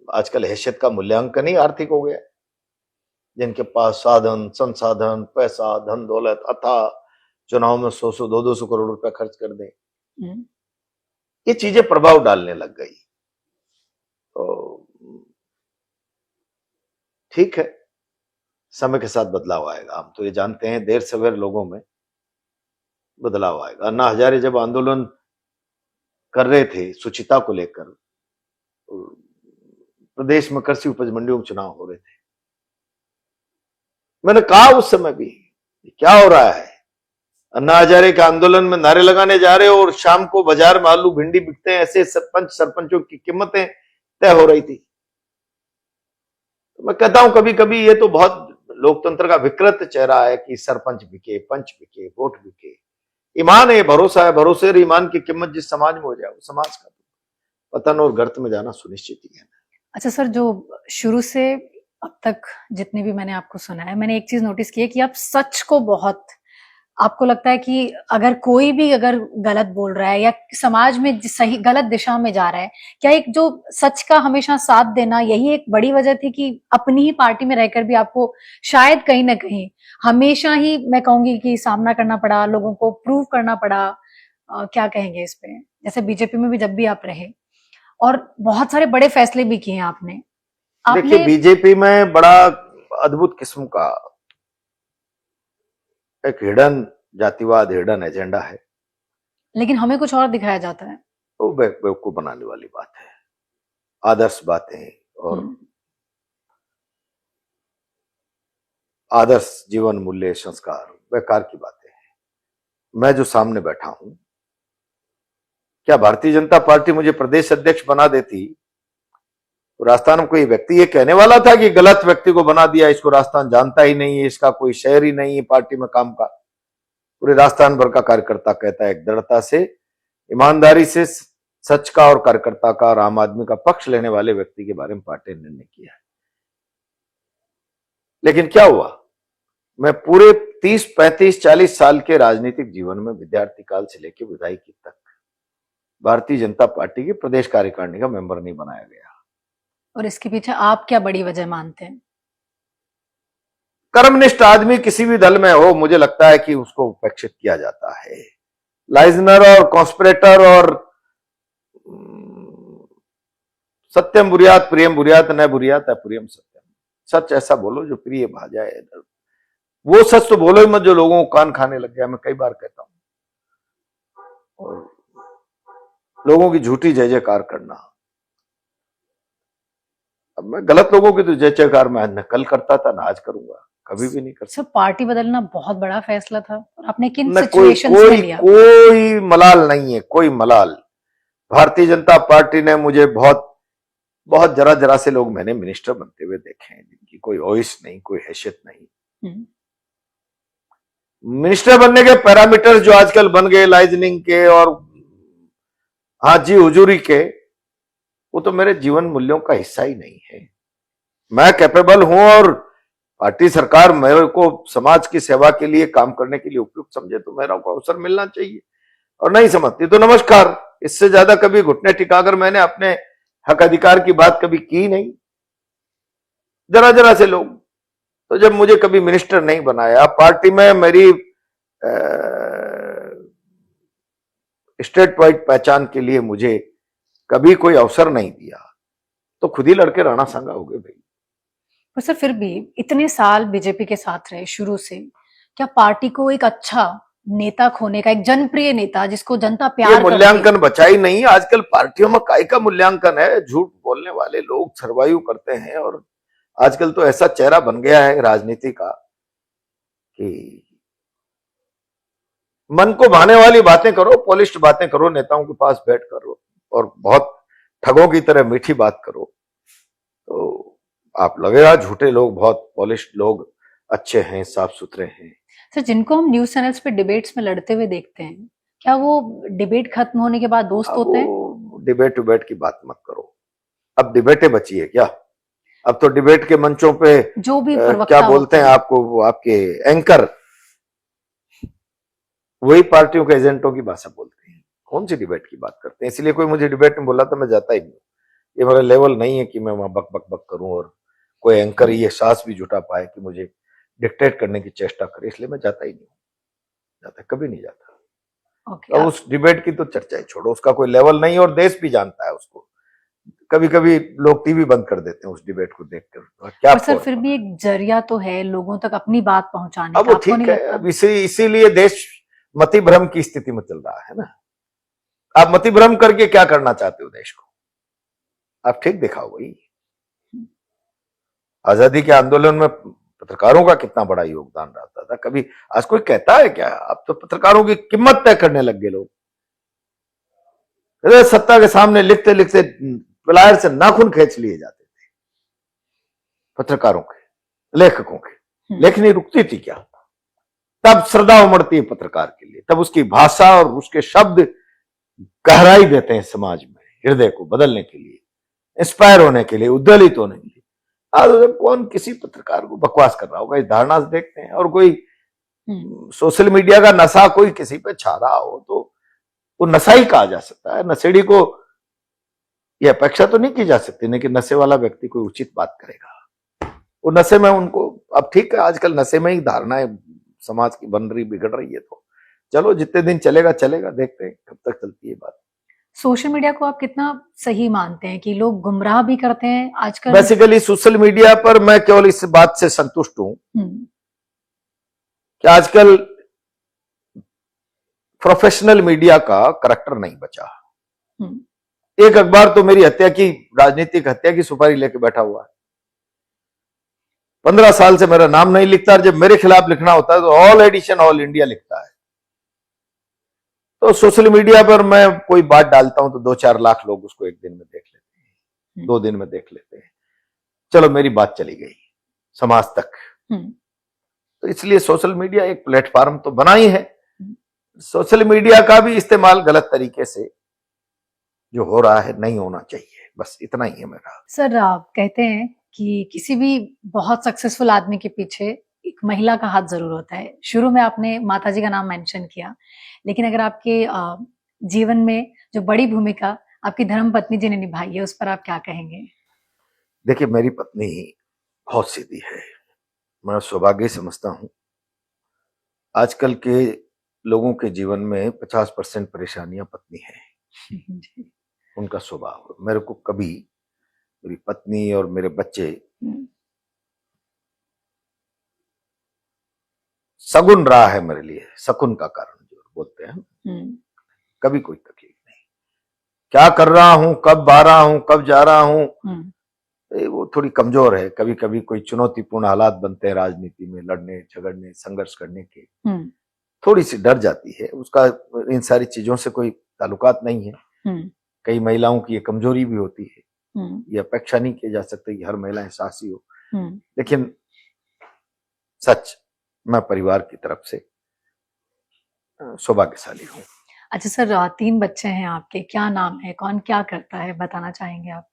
आजकल हैसियत का मूल्यांकन ही आर्थिक हो गया, जिनके पास साधन, संसाधन, पैसा, धन दौलत अथाह, चुनाव में 100-100, 200 करोड़ रुपया खर्च कर दें, ये चीजें प्रभाव डालने लग गई। तो ठीक है, समय के साथ बदलाव आएगा, हम तो ये जानते हैं। देर सवेर लोगों में बदलाव आएगा। अन्ना हजारे जब आंदोलन कर रहे थे सुचिता को लेकर, प्रदेश में कृषि उपज मंडियों में चुनाव हो रहे थे, मैंने कहा उस समय भी क्या हो रहा है, अन्ना हजारे के आंदोलन में नारे लगाने जा रहे हो और शाम को बाजार में आलू भिंडी बिकते हैं, ऐसे सरपंचों की कीमतें तय हो रही थी। तो मैं कहता हूं कभी कभी ये तो बहुत लोकतंत्र का विकृत चेहरा है कि सरपंच बिके, पंच बिके, वोट बिके। ईमान है, भरोसा है, भरोसे और ईमान की कीमत जिस समाज में हो जाए, वो समाज का पतन और गर्त में जाना सुनिश्चित ही है। अच्छा सर, जो शुरू से अब तक जितने भी मैंने आपको सुना है, मैंने एक चीज नोटिस की है कि आप सच को बहुत, आपको लगता है कि अगर कोई भी अगर गलत बोल रहा है या समाज में सही गलत दिशा में जा रहा है, क्या एक जो सच का हमेशा साथ देना, यही एक बड़ी वजह थी कि अपनी ही पार्टी में रहकर भी आपको शायद कहीं ना कहीं हमेशा ही मैं कहूंगी कि सामना करना पड़ा, लोगों को प्रूव करना पड़ा? क्या कहेंगे इस पे? जैसे बीजेपी में भी जब भी आप रहे और बहुत सारे बड़े फैसले भी किए आपने। देखिए बीजेपी में बड़ा अद्भुत किस्म का एक हिडन जातिवाद, हिडन एजेंडा है, लेकिन हमें कुछ और दिखाया जाता है। वो बेवकूफ बनाने वाली बात है। आदर्श बातें और आदर्श जीवन मूल्य संस्कार बेकार की बातें हैं। मैं जो सामने बैठा हूं, क्या भारतीय जनता पार्टी मुझे प्रदेश अध्यक्ष बना देती तो राजस्थान में कोई व्यक्ति ये कहने वाला था कि गलत व्यक्ति को बना दिया, इसको राजस्थान जानता ही नहीं है, इसका कोई शहर ही नहीं है पार्टी में काम का? पूरे राजस्थान भर का कार्यकर्ता कहता है एक दृढ़ता से, ईमानदारी से, सच का और कार्यकर्ता का और आम आदमी का पक्ष लेने वाले व्यक्ति के बारे में पार्टी ने निर्णय किया है। लेकिन क्या हुआ, मैं पूरे 30, 35, 40 साल के राजनीतिक जीवन में विद्यार्थी काल से लेकर विधायकी तक भारतीय जनता पार्टी की प्रदेश कार्यकारिणी का मेंबर नहीं बनाया गया। और इसके पीछे आप क्या बड़ी वजह मानते हैं? कर्मनिष्ठ आदमी किसी भी दल में हो, मुझे लगता है कि उसको उपेक्षित किया जाता है। लाइजनर और कॉन्स्पिरेटर और सत्यम बुरियात प्रियम बुरियात न बुरियात अप्रियम सत्यम, सच ऐसा बोलो जो प्रिय भा जाए। वो सच तो बोलो ही मत जो लोगों को कान खाने लग गया, मैं कई बार कहता हूं। और लोगों की झूठी जय जयकार करना, अब मैं गलत लोगों की तो जय जयकार मैं न कल करता था ना आज करूंगा, कभी भी नहीं कर सकता। सर पार्टी बदलना बहुत बड़ा फैसला था और आपने किन न सिचुएशंस में लिया? कोई मलाल नहीं है, कोई मलाल। भारतीय जनता पार्टी ने मुझे बहुत बहुत जरा जरा से लोग मैंने मिनिस्टर बनते हुए देखे हैं जिनकी कोई ओइस नहीं, कोई हैसियत नहीं। मिनिस्टर बनने के पैरामीटर्स जो आजकल बन गए लाइजनिंग के और हाजी हुजूरी के, वो तो मेरे जीवन मूल्यों का हिस्सा ही नहीं है। मैं कैपेबल हूं और पार्टी सरकार मेरे को समाज की सेवा के लिए काम करने के लिए उपयुक्त समझे तो मेरा को अवसर मिलना चाहिए, और नहीं समझती तो नमस्कार। इससे ज्यादा कभी घुटने टिकाकर मैंने अपने हक अधिकार की बात कभी की नहीं। जरा जरा से लोग तो जब मुझे कभी मिनिस्टर नहीं बनाया, पार्टी में मेरी स्टेट वाइड पहचान के लिए मुझे कभी कोई अवसर नहीं दिया, तो खुद ही लड़के राणा सांगा हो गए भाई। पर सर फिर भी इतने साल बीजेपी के साथ रहे शुरू से, क्या पार्टी को एक अच्छा नेता खोने का, एक जनप्रिय नेता जिसको जनता प्यार करती है? मूल्यांकन बचा ही नहीं। आजकल पार्टियों में काय का मूल्यांकन है? झूठ बोलने वाले लोग सर्वाइव करते हैं, और आजकल तो ऐसा चेहरा बन गया है राजनीति का कि मन को भाने वाली बातें करो, पॉलिश्ड बातें करो, नेताओं के पास बैठ करो और बहुत ठगों की तरह मीठी बात करो, तो आप लगेगा झूठे लोग, बहुत पॉलिश्ड लोग अच्छे हैं, साफ सुथरे हैं। सर जिनको हम न्यूज चैनल्स पे डिबेट्स में लड़ते हुए देखते हैं, क्या वो डिबेट खत्म होने के बाद दोस्त होते हैं? डिबेट डिबेट की बात मत करो, अब डिबेटें बची है क्या? अब तो डिबेट के मंचों पे जो भी क्या बोलते हैं आपको, वो आपके एंकर वही पार्टियों के एजेंटों की भाषा बोलते हैं। कौन सी डिबेट की बात करते हैं? इसलिए कोई मुझे डिबेट में बोला तो मैं जाता ही नहीं। ये मेरा लेवल नहीं है कि मैं वहां बक बक बक करूं और कोई एंकर ये साहस भी जुटा पाए कि मुझे डिक्टेट करने की चेष्टा करे, इसलिए मैं जाता ही नहीं, जाता कभी नहीं जाता। Okay, उस डिबेट की तो चर्चा ही छोड़ो, उसका कोई लेवल नहीं और देश भी जानता है उसको। कभी कभी लोग टीवी बंद कर देते हैं उस डिबेट को देखकर। क्या सर फिर भी एक जरिया तो है लोगों तक अपनी बात पहुंचाने अब का, वो ठीक है। अब इसीलिए देश मति भ्रम की स्थिति में चल रहा है ना। आप मति भ्रम करके क्या करना चाहते हो देश को? आप ठीक दिखाओ भाई। आजादी के आंदोलन में पत्रकारों का कितना बड़ा योगदान रहता था, कभी आज कोई कहता है क्या? अब तो पत्रकारों की कीमत तय करने लग गए लोग। सत्ता के सामने लिखते लिखते प्लायर से नाखून खींच लिए जाते थे पत्रकारों के, लेखकों के। लेखनी रुकती थी क्या? तब श्रद्धा उमड़ती है पत्रकार के लिए, तब उसकी भाषा और उसके शब्द गहराई देते हैं समाज में, हृदय को बदलने के लिए, इंस्पायर होने के लिए, उद्वेलित होने के लिए। आज कौन किसी पत्रकार को बकवास कर रहा होगा, इस धारणा से देखते हैं। और कोई सोशल मीडिया का नशा कोई किसी पे छा रहा हो तो वो नशा ही कहा जा सकता है। नशेड़ी को यह अपेक्षा तो नहीं की जा सकती नहीं कि नशे वाला व्यक्ति कोई उचित बात करेगा। वो नशे में उनको, अब ठीक है आजकल नशे में ही धारणाएं समाज की बन रही, बिगड़ रही है, तो चलो जितने दिन चलेगा चलेगा, देखते हैं कब तक चलती है बात। सोशल मीडिया को आप कितना सही मानते हैं कि लोग गुमराह भी करते हैं आजकल? बेसिकली सोशल मीडिया पर मैं केवल इस बात से संतुष्ट हूं कि आजकल प्रोफेशनल मीडिया का करैक्टर नहीं बचा। एक अखबार तो मेरी हत्या की, राजनीतिक हत्या की सुपारी लेके बैठा हुआ है। 15 साल से मेरा नाम नहीं लिखता, और जब मेरे खिलाफ लिखना होता है तो ऑल एडिशन ऑल इंडिया लिखता है। तो सोशल मीडिया पर मैं कोई बात डालता हूं तो 2-4 लाख लोग उसको एक दिन में देख लेते हैं, 2 दिन में देख लेते हैं। चलो मेरी बात चली गई समाज तक। तो इसलिए सोशल मीडिया एक प्लेटफॉर्म तो बना ही है। सोशल मीडिया का भी इस्तेमाल गलत तरीके से जो हो रहा है नहीं होना चाहिए, बस इतना ही है मेरा। सर आप कहते हैं कि किसी भी बहुत सक्सेसफुल आदमी के पीछे एक महिला का हाथ जरूर होता है। शुरू में आपने माताजी का नाम मेंशन किया, लेकिन अगर आपके जीवन में जो बड़ी भूमिका आपकी धर्मपत्नी जी ने निभाई है, उस पर आप क्या कहेंगे? देखिए, मेरी पत्नी बहुत सीधी है। मैं सौभाग्य समझता हूँ। आजकल के लोगों के जीवन में 50% परेशानियां पत्नी है, जी। उनका स्वभाव। मेरे को कभी मेरी पत्नी और मेरे बच्चे हम्म, सगुन रहा है मेरे लिए, शकुन का कारण जो बोलते हैं, हम्म, कभी कोई तकलीफ नहीं। क्या कर रहा हूं, कब आ रहा हूं, कब जा रहा हूं, हम्म, वो थोड़ी कमजोर है। कभी कभी कोई चुनौतीपूर्ण हालात बनते हैं राजनीति में, लड़ने झगड़ने संघर्ष करने के, हम्म, थोड़ी सी डर जाती है। उसका इन सारी चीजों से कोई ताल्लुकात नहीं है। हम्म, कई महिलाओं की ये कमजोरी भी होती है, हम्म, ये अपेक्षा नहीं की जा सकती कि हर महिला साहसी हो। हम्म। लेकिन सच, मैं परिवार की तरफ से सौभाग्यशाली हूँ। अच्छा सर, 3 बच्चे हैं आपके, क्या नाम है, कौन क्या करता है, बताना चाहेंगे आप?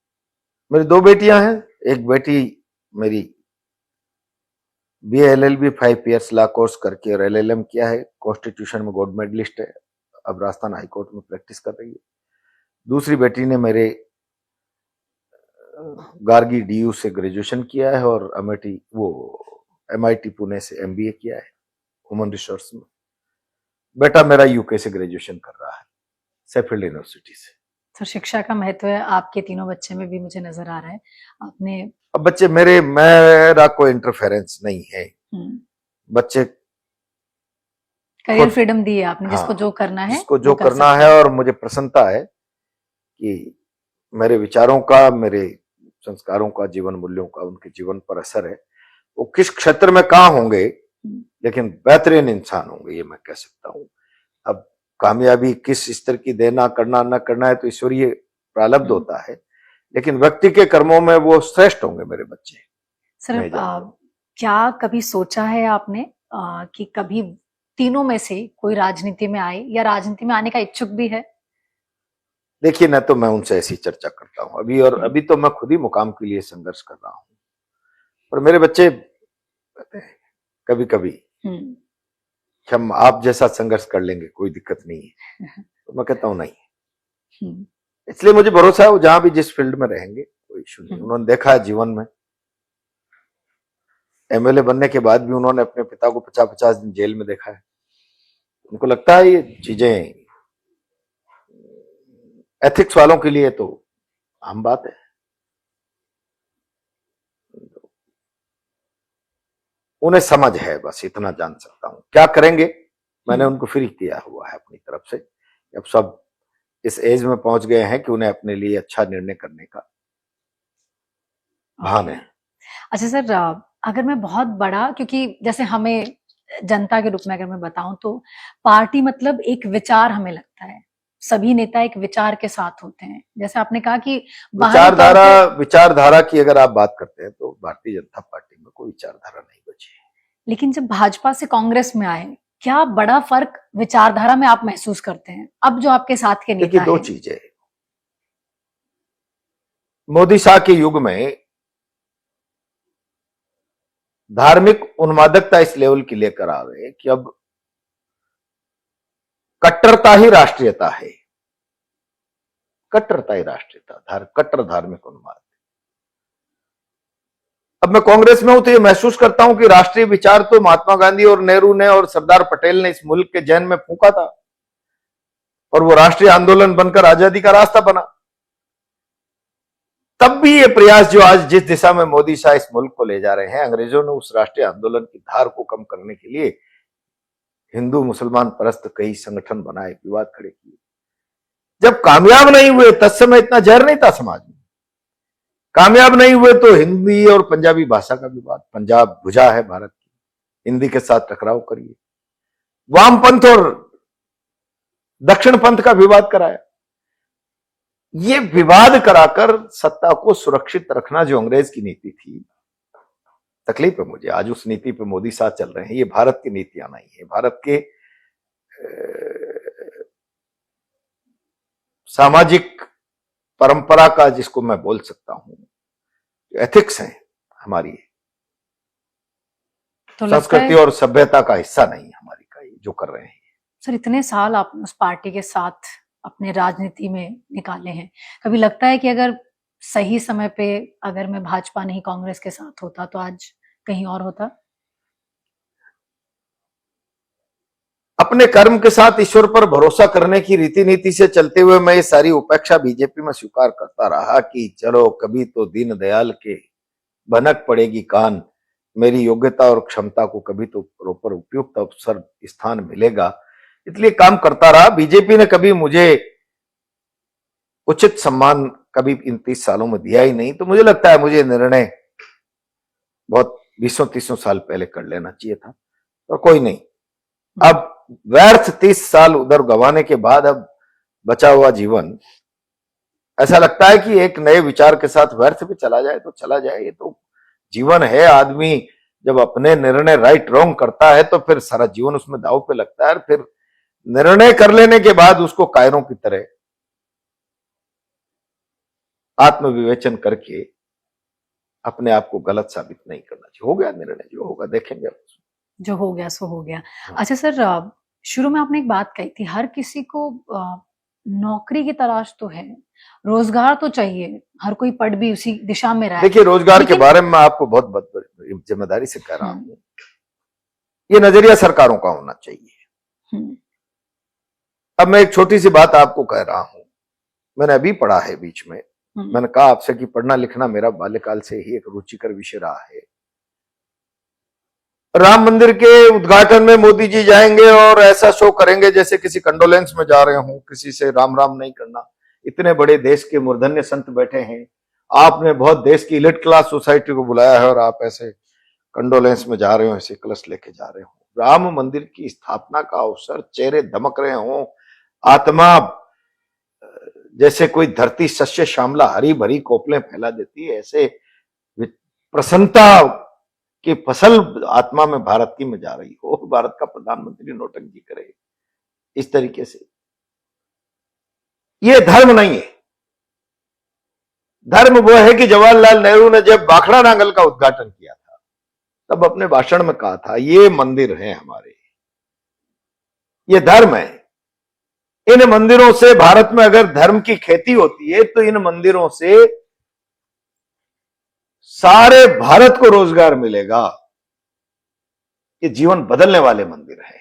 मेरी 2 बेटियां हैं। एक बेटी मेरी BA LLB 5 years law course करके और LLM किया है, कॉन्स्टिट्यूशन में गोल्ड मेडलिस्ट है, अब राजस्थान हाईकोर्ट में प्रैक्टिस कर रही है। दूसरी बेटी ने मेरे गार्गी DU से ग्रेजुएशन किया है और MIT पुणे से MBA किया है ह्यूमन रिसोर्स में। बेटा मेरा UK से ग्रेजुएशन कर रहा है, शेफील्ड यूनिवर्सिटी से। सर, शिक्षा का महत्व है आपके तीनों बच्चे में भी मुझे नजर आ रहा है। आपने अब बच्चे मेरा कोई इंटरफेरेंस नहीं है। बच्चे करियर खुद, फ्रीडम दी है आपने, जिसको हाँ, जो करना है जिसको वो जो कर करना सकते है। हैं। और मुझे प्रसन्नता है कि मेरे विचारों का, मेरे संस्कारों का, जीवन मूल्यों का उनके जीवन पर असर है। वो किस क्षेत्र में कहाँ होंगे, लेकिन बेहतरीन इंसान होंगे, ये मैं कह सकता हूँ। अब कामयाबी किस स्तर की देना करना न करना है तो ईश्वरीय प्रारब्ध होता है, लेकिन व्यक्ति के कर्मों में वो श्रेष्ठ होंगे मेरे बच्चे। सर, मैं जानता हूं। क्या कभी सोचा है आपने कि कभी तीनों में से कोई राजनीति में आए या राजनीति में आने का इच्छुक भी है? देखिए, न तो मैं उनसे ऐसी चर्चा करता हूं अभी, और अभी तो मैं खुद ही मुकाम के लिए संघर्ष कर रहा हूं। और मेरे बच्चे कहते हैं कभी कभी कि हम आप जैसा संघर्ष कर लेंगे, कोई दिक्कत नहीं है। तो मैं कहता हूं नहीं। इसलिए मुझे भरोसा है वो जहां भी जिस फील्ड में रहेंगे कोई इश्यू नहीं। उन्होंने देखा है जीवन में, MLA बनने के बाद भी उन्होंने अपने पिता को 50-50 दिन जेल में देखा है। उनको लगता है ये चीजें एथिक्स वालों के लिए तो आम बात है। उन्हें समझ है, बस इतना जान सकता हूं। क्या करेंगे मैंने उनको फ्री किया हुआ है अपनी तरफ से। अब सब इस एज में पहुंच गए हैं कि उन्हें अपने लिए अच्छा निर्णय करने का भान है। अच्छा सर, अगर मैं बहुत बड़ा, क्योंकि जैसे हमें जनता के रूप में अगर मैं बताऊं तो पार्टी मतलब एक विचार हमें लगता है, सभी नेता एक विचार के साथ होते हैं। जैसे आपने कहा कि बाहरी तौर पे, विचारधारा की अगर आप बात करते हैं तो भारतीय जनता पार्टी में कोई विचारधारा नहीं बची है। लेकिन जब भाजपा से कांग्रेस में आए, क्या बड़ा फर्क विचारधारा में आप महसूस करते हैं अब जो आपके साथ के देखिए, नेता दो हैं? चीजें। मोदी शाह के युग में धार्मिक उन्मादकता इस लेवल की लेकर आ गए कि अब कट्टरता ही राष्ट्रीयता है। कट्टरता ही राष्ट्रीयता, कट्टर धार्मिक उन्माद। अब मैं कांग्रेस में हूं तो ये महसूस करता हूं कि राष्ट्रीय विचार तो महात्मा गांधी और नेहरू ने और सरदार पटेल ने इस मुल्क के जहन में फूंका था, और वो राष्ट्रीय आंदोलन बनकर आजादी का रास्ता बना। तब भी ये प्रयास जो आज जिस दिशा में मोदी शाह इस मुल्क को ले जा रहे हैं, अंग्रेजों ने उस राष्ट्रीय आंदोलन की धार को कम करने के लिए हिंदू मुसलमान परस्त कई संगठन बनाए, विवाद खड़े किए। जब कामयाब नहीं हुए, तत्समय इतना जहर नहीं था समाज में। कामयाब नहीं हुए तो हिंदी और पंजाबी भाषा का विवाद, पंजाब भुजा है भारत की, हिंदी के साथ टकराव करिए। वामपंथ और दक्षिण पंथ का विवाद कराया। ये विवाद कराकर सत्ता को सुरक्षित रखना जो अंग्रेज की नीति थी, तकलीफ है मुझे आज उस नीति पे मोदी साथ चल रहे हैं। ये भारत की नीतियां नहीं है, भारत के सामाजिक परंपरा का, जिसको मैं बोल सकता हूं, एथिक्स है हमारी, तो संस्कृति और सभ्यता का हिस्सा नहीं हमारी का, ये जो कर रहे हैं। सर, इतने साल आप उस पार्टी के साथ अपने राजनीति में निकाले हैं, कभी लगता है कि अगर सही समय पे अगर मैं भाजपा नहीं कांग्रेस के साथ होता तो आज कहीं और होता? अपने कर्म के साथ ईश्वर पर भरोसा करने की रीति नीति से चलते हुए मैं ये सारी उपेक्षा बीजेपी में स्वीकार करता रहा कि चलो कभी तो दीनदयाल के भनक पड़ेगी कान, मेरी योग्यता और क्षमता को कभी तो प्रॉपर उपयुक्त अवसर स्थान मिलेगा, इसलिए काम करता रहा। बीजेपी ने कभी मुझे उचित सम्मान कभी इन 30 सालों में दिया ही नहीं, तो मुझे लगता है मुझे निर्णय बहुत 20-30 साल पहले कर लेना चाहिए था, और कोई नहीं। अब व्यर्थ 30 साल उधर गंवाने के बाद अब बचा हुआ जीवन ऐसा लगता है कि एक नए विचार के साथ व्यर्थ भी चला जाए तो चला जाए। ये तो जीवन है, आदमी जब अपने निर्णय राइट रॉन्ग करता है तो फिर सारा जीवन उसमें दांव पे लगता है, और फिर निर्णय कर लेने के बाद उसको कायरों की तरह आत्मविवेचन करके अपने आप को गलत साबित नहीं करना चाहिए। हो गया निर्णय, जो होगा देखेंगे, जो हो गया सो हो गया। अच्छा सर, शुरू में आपने एक बात कही थी, हर किसी को नौकरी की तलाश तो है, रोजगार तो चाहिए, हर कोई पढ़ भी उसी दिशा में रहा है। देखिए रोजगार के लेकिन बारे में मैं आपको बहुत जिम्मेदारी से कह रहा हम्म, हूं, ये नजरिया सरकारों का होना चाहिए। अब मैं एक छोटी सी बात आपको कह रहा हूं, मैंने अभी पढ़ा है बीच में, मैंने कहा आपसे कि पढ़ना लिखना मेरा बाल्यकाल से ही एक रुचिकर विषय रहा है। राम मंदिर के उद्घाटन में मोदी जी जाएंगे और ऐसा शो करेंगे जैसे किसी कंडोलेंस में जा रहे हूं, किसी से राम राम नहीं करना। इतने बड़े देश के मूर्धन्य संत बैठे हैं, आपने बहुत देश की इलिट क्लास सोसाइटी को बुलाया है और आप ऐसे कंडोलेंस में जा रहे हो, ऐसे कलश लेके जा रहे हो। राम मंदिर की स्थापना का अवसर, चेहरे दमक रहे हो, आत्मा जैसे कोई धरती सस्य श्यामला हरी भरी कोपलें फैला देती है, ऐसे प्रसन्नता की फसल आत्मा में भारत की में जा रही हो, भारत का प्रधानमंत्री नौटंकी करे इस तरीके से, ये धर्म नहीं है। धर्म वो है कि जवाहरलाल नेहरू ने जब भाखड़ा नांगल का उद्घाटन किया था तब अपने भाषण में कहा था ये मंदिर है हमारे, ये धर्म है। इन मंदिरों से, भारत में अगर धर्म की खेती होती है तो इन मंदिरों से सारे भारत को रोजगार मिलेगा। ये जीवन बदलने वाले मंदिर है।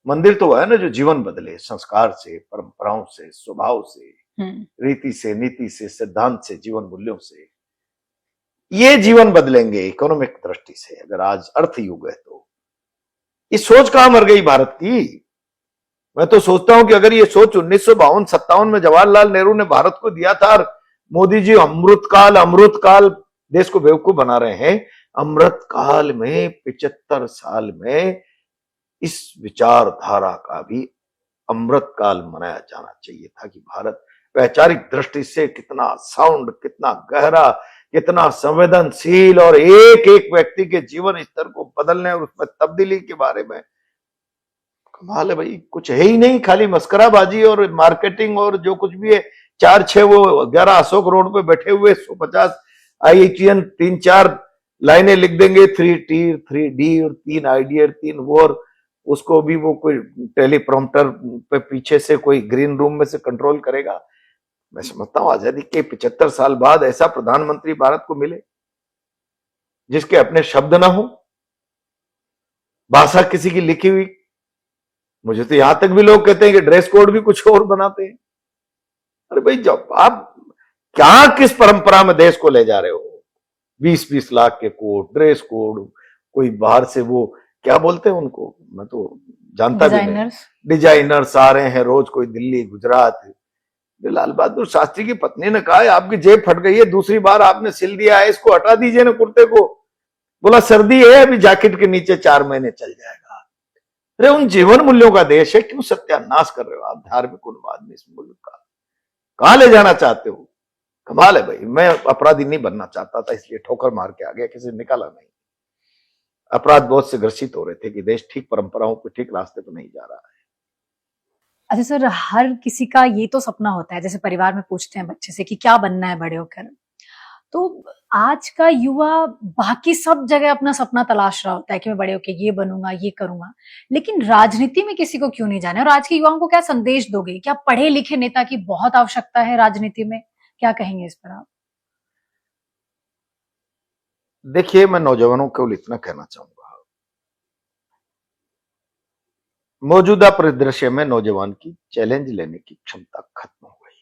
मंदिर तो है ना जो जीवन बदले, संस्कार से, परंपराओं से, स्वभाव से, रीति से, नीति से, सिद्धांत से, जीवन मूल्यों से। ये जीवन बदलेंगे इकोनॉमिक दृष्टि से। अगर आज अर्थ युग है तो ये सोच कहां मर गई भारत की? मैं तो सोचता हूं कि अगर ये सोच 1952-57 में जवाहरलाल नेहरू ने भारत को दिया था, और मोदी जी अमृत काल देश को बेवकूफ बना रहे हैं, अमृत काल में 75 साल में इस विचारधारा का भी अमृत काल मनाया जाना चाहिए था कि भारत वैचारिक दृष्टि से कितना साउंड, कितना गहरा, कितना संवेदनशील, और एक एक व्यक्ति के जीवन स्तर को बदलने और उसमें तब्दीली के बारे में कमाल है भाई। कुछ है ही नहीं, खाली मस्कराबाजी और मार्केटिंग और जो कुछ भी है। 4-6 वो 11 अशोक रोड पे बैठे हुए 150 IITian 3-4 लाइनें लिख देंगे, 3T 3D और 3 आइडिया 3 वो, और उसको भी वो कोई टेलीप्रॉम्प्टर पे पीछे से कोई ग्रीन रूम में से कंट्रोल करेगा। मैं समझता हूं आजादी के 75 साल बाद ऐसा प्रधानमंत्री भारत को मिले जिसके अपने शब्द ना हो, भाषा किसी की लिखी हुई। मुझे तो यहां तक भी लोग कहते हैं कि ड्रेस कोड भी कुछ और बनाते हैं। अरे भाई जब आप क्या किस परंपरा में देश को ले जा रहे हो? 20-20 लाख के कोड, ड्रेस कोड, कोई बाहर से वो क्या बोलते हैं उनको, मैं तो जानता भी नहीं, डिजाइनर्स आ रहे हैं रोज, कोई दिल्ली गुजरात। लाल बहादुर शास्त्री की पत्नी ने कहा है आपकी जेब फट गई है, दूसरी बार आपने सिल दिया है, इसको हटा दीजिए ना कुर्ते को। बोला सर्दी है अभी जैकेट के नीचे 4 महीने चल जाएगा। अरे उन जीवन मूल्यों का देश है, क्यों सत्यानाश कर रहे हो आप धार्मिक उन्माद में इस मुल्क का? कहां ले जाना चाहते हो? कमाल है भाई। मैं अपराधी नहीं बनना चाहता था, इसलिए ठोकर मार के आ गया, किसी ने निकाला नहीं। अपराध बहुत से ग्रसित हो रहे थे कि देश ठीक परंपराओं पे, ठीक रास्ते पे नहीं जा रहा है। अच्छा सर, हर किसी का ये तो सपना होता है, जैसे परिवार में पूछते हैं बच्चे से कि क्या बनना है बड़े होकर, तो आज का युवा बाकी सब जगह अपना सपना तलाश रहा होता है कि मैं बड़े होके ये बनूंगा, ये करूंगा, लेकिन राजनीति में किसी को क्यों नहीं जाना है? और आज के युवाओं को क्या संदेश दोगे? क्या पढ़े लिखे नेता की बहुत आवश्यकता है राजनीति में? क्या कहेंगे इस पर आप? देखिए, मैं नौजवानों को इतना कहना चाहूंगा, मौजूदा परिदृश्य में नौजवान की चैलेंज लेने की क्षमता खत्म हो गई।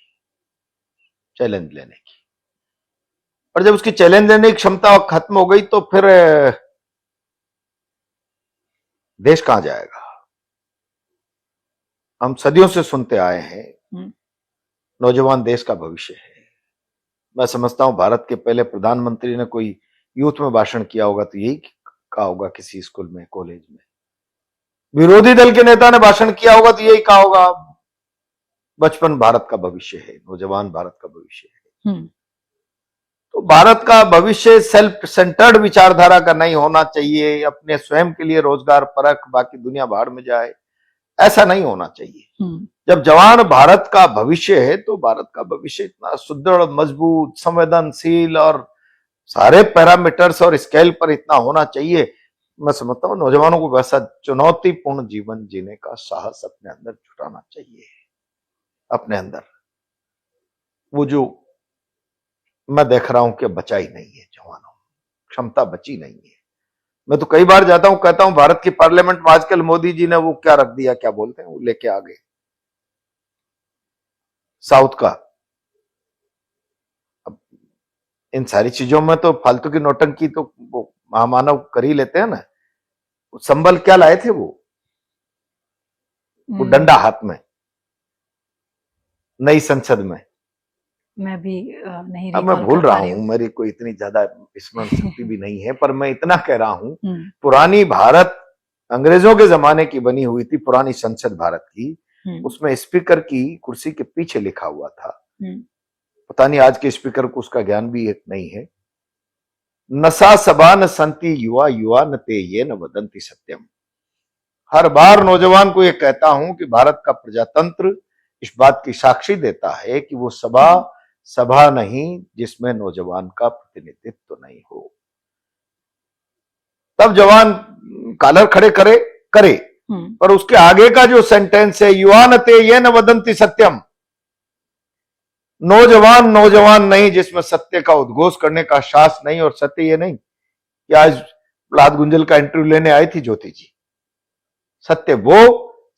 चैलेंज लेने की, और जब उसकी चैलेंज लेने की क्षमता खत्म हो गई तो फिर देश कहां जाएगा? हम सदियों से सुनते आए हैं नौजवान देश का भविष्य है। मैं समझता हूं भारत के पहले प्रधानमंत्री ने कोई यूथ में भाषण किया होगा तो यही कहा होगा, किसी स्कूल में, कॉलेज में। विरोधी दल के नेता ने भाषण किया होगा तो यही कहा होगा, बचपन भारत का भविष्य है, नौजवान भारत का भविष्य है। तो भारत का भविष्य सेल्फ सेंटर्ड विचारधारा का नहीं होना चाहिए, अपने स्वयं के लिए रोजगार परख, बाकी दुनिया बाहर में जाए, ऐसा नहीं होना चाहिए। जब जवान भारत का भविष्य है तो भारत का भविष्य इतना सुदृढ़, मजबूत, संवेदनशील और सारे पैरामीटर्स और स्केल पर इतना होना चाहिए। मैं समझता हूं नौजवानों को वैसा चुनौतीपूर्ण जीवन जीने का साहस अपने अंदर जुटाना चाहिए। अपने अंदर वो जो मैं देख रहा हूं कि बचा ही नहीं है, जवानों क्षमता बची नहीं है। मैं तो कई बार जाता हूं, कहता हूं भारत की पार्लियामेंट में आजकल मोदी जी ने वो क्या रख दिया, क्या बोलते हैं, वो लेके आ गए साउथ का। अब इन सारी चीजों में तो फालतू की नौटंकी तो वो महामानव कर ही लेते हैं ना। संबल क्या लाए थे वो डंडा हाथ में, नई संसद में। मैं भी नहीं अब मैं भूल रहा हूं, मेरी कोई इतनी ज्यादा स्मरण शक्ति भी नहीं है, पर मैं इतना कह रहा हूं, पुरानी भारत अंग्रेजों के जमाने की बनी हुई थी, पुरानी संसद भारत की, उसमें स्पीकर की कुर्सी के पीछे लिखा हुआ था, पता नहीं आज के स्पीकर को उसका ज्ञान भी नहीं है, नसा सभा न संति युवा युवा न ते ये न वदंती सत्यम। हर बार नौजवान को यह कहता हूं कि भारत का प्रजातंत्र इस बात की साक्षी देता है कि वो सभा नहीं जिसमें नौजवान का प्रतिनिधित्व नहीं हो। तब जवान कालर खड़े करे, पर उसके आगे का जो सेंटेंस है, युवा न ते ये न वदंती सत्यम, नौजवान नहीं जिसमें सत्य का उद्घोष करने का साहस नहीं। और सत्य ये नहीं कि आज प्रहलाद गुंजल का इंटरव्यू लेने आई थी ज्योति जी, सत्य वो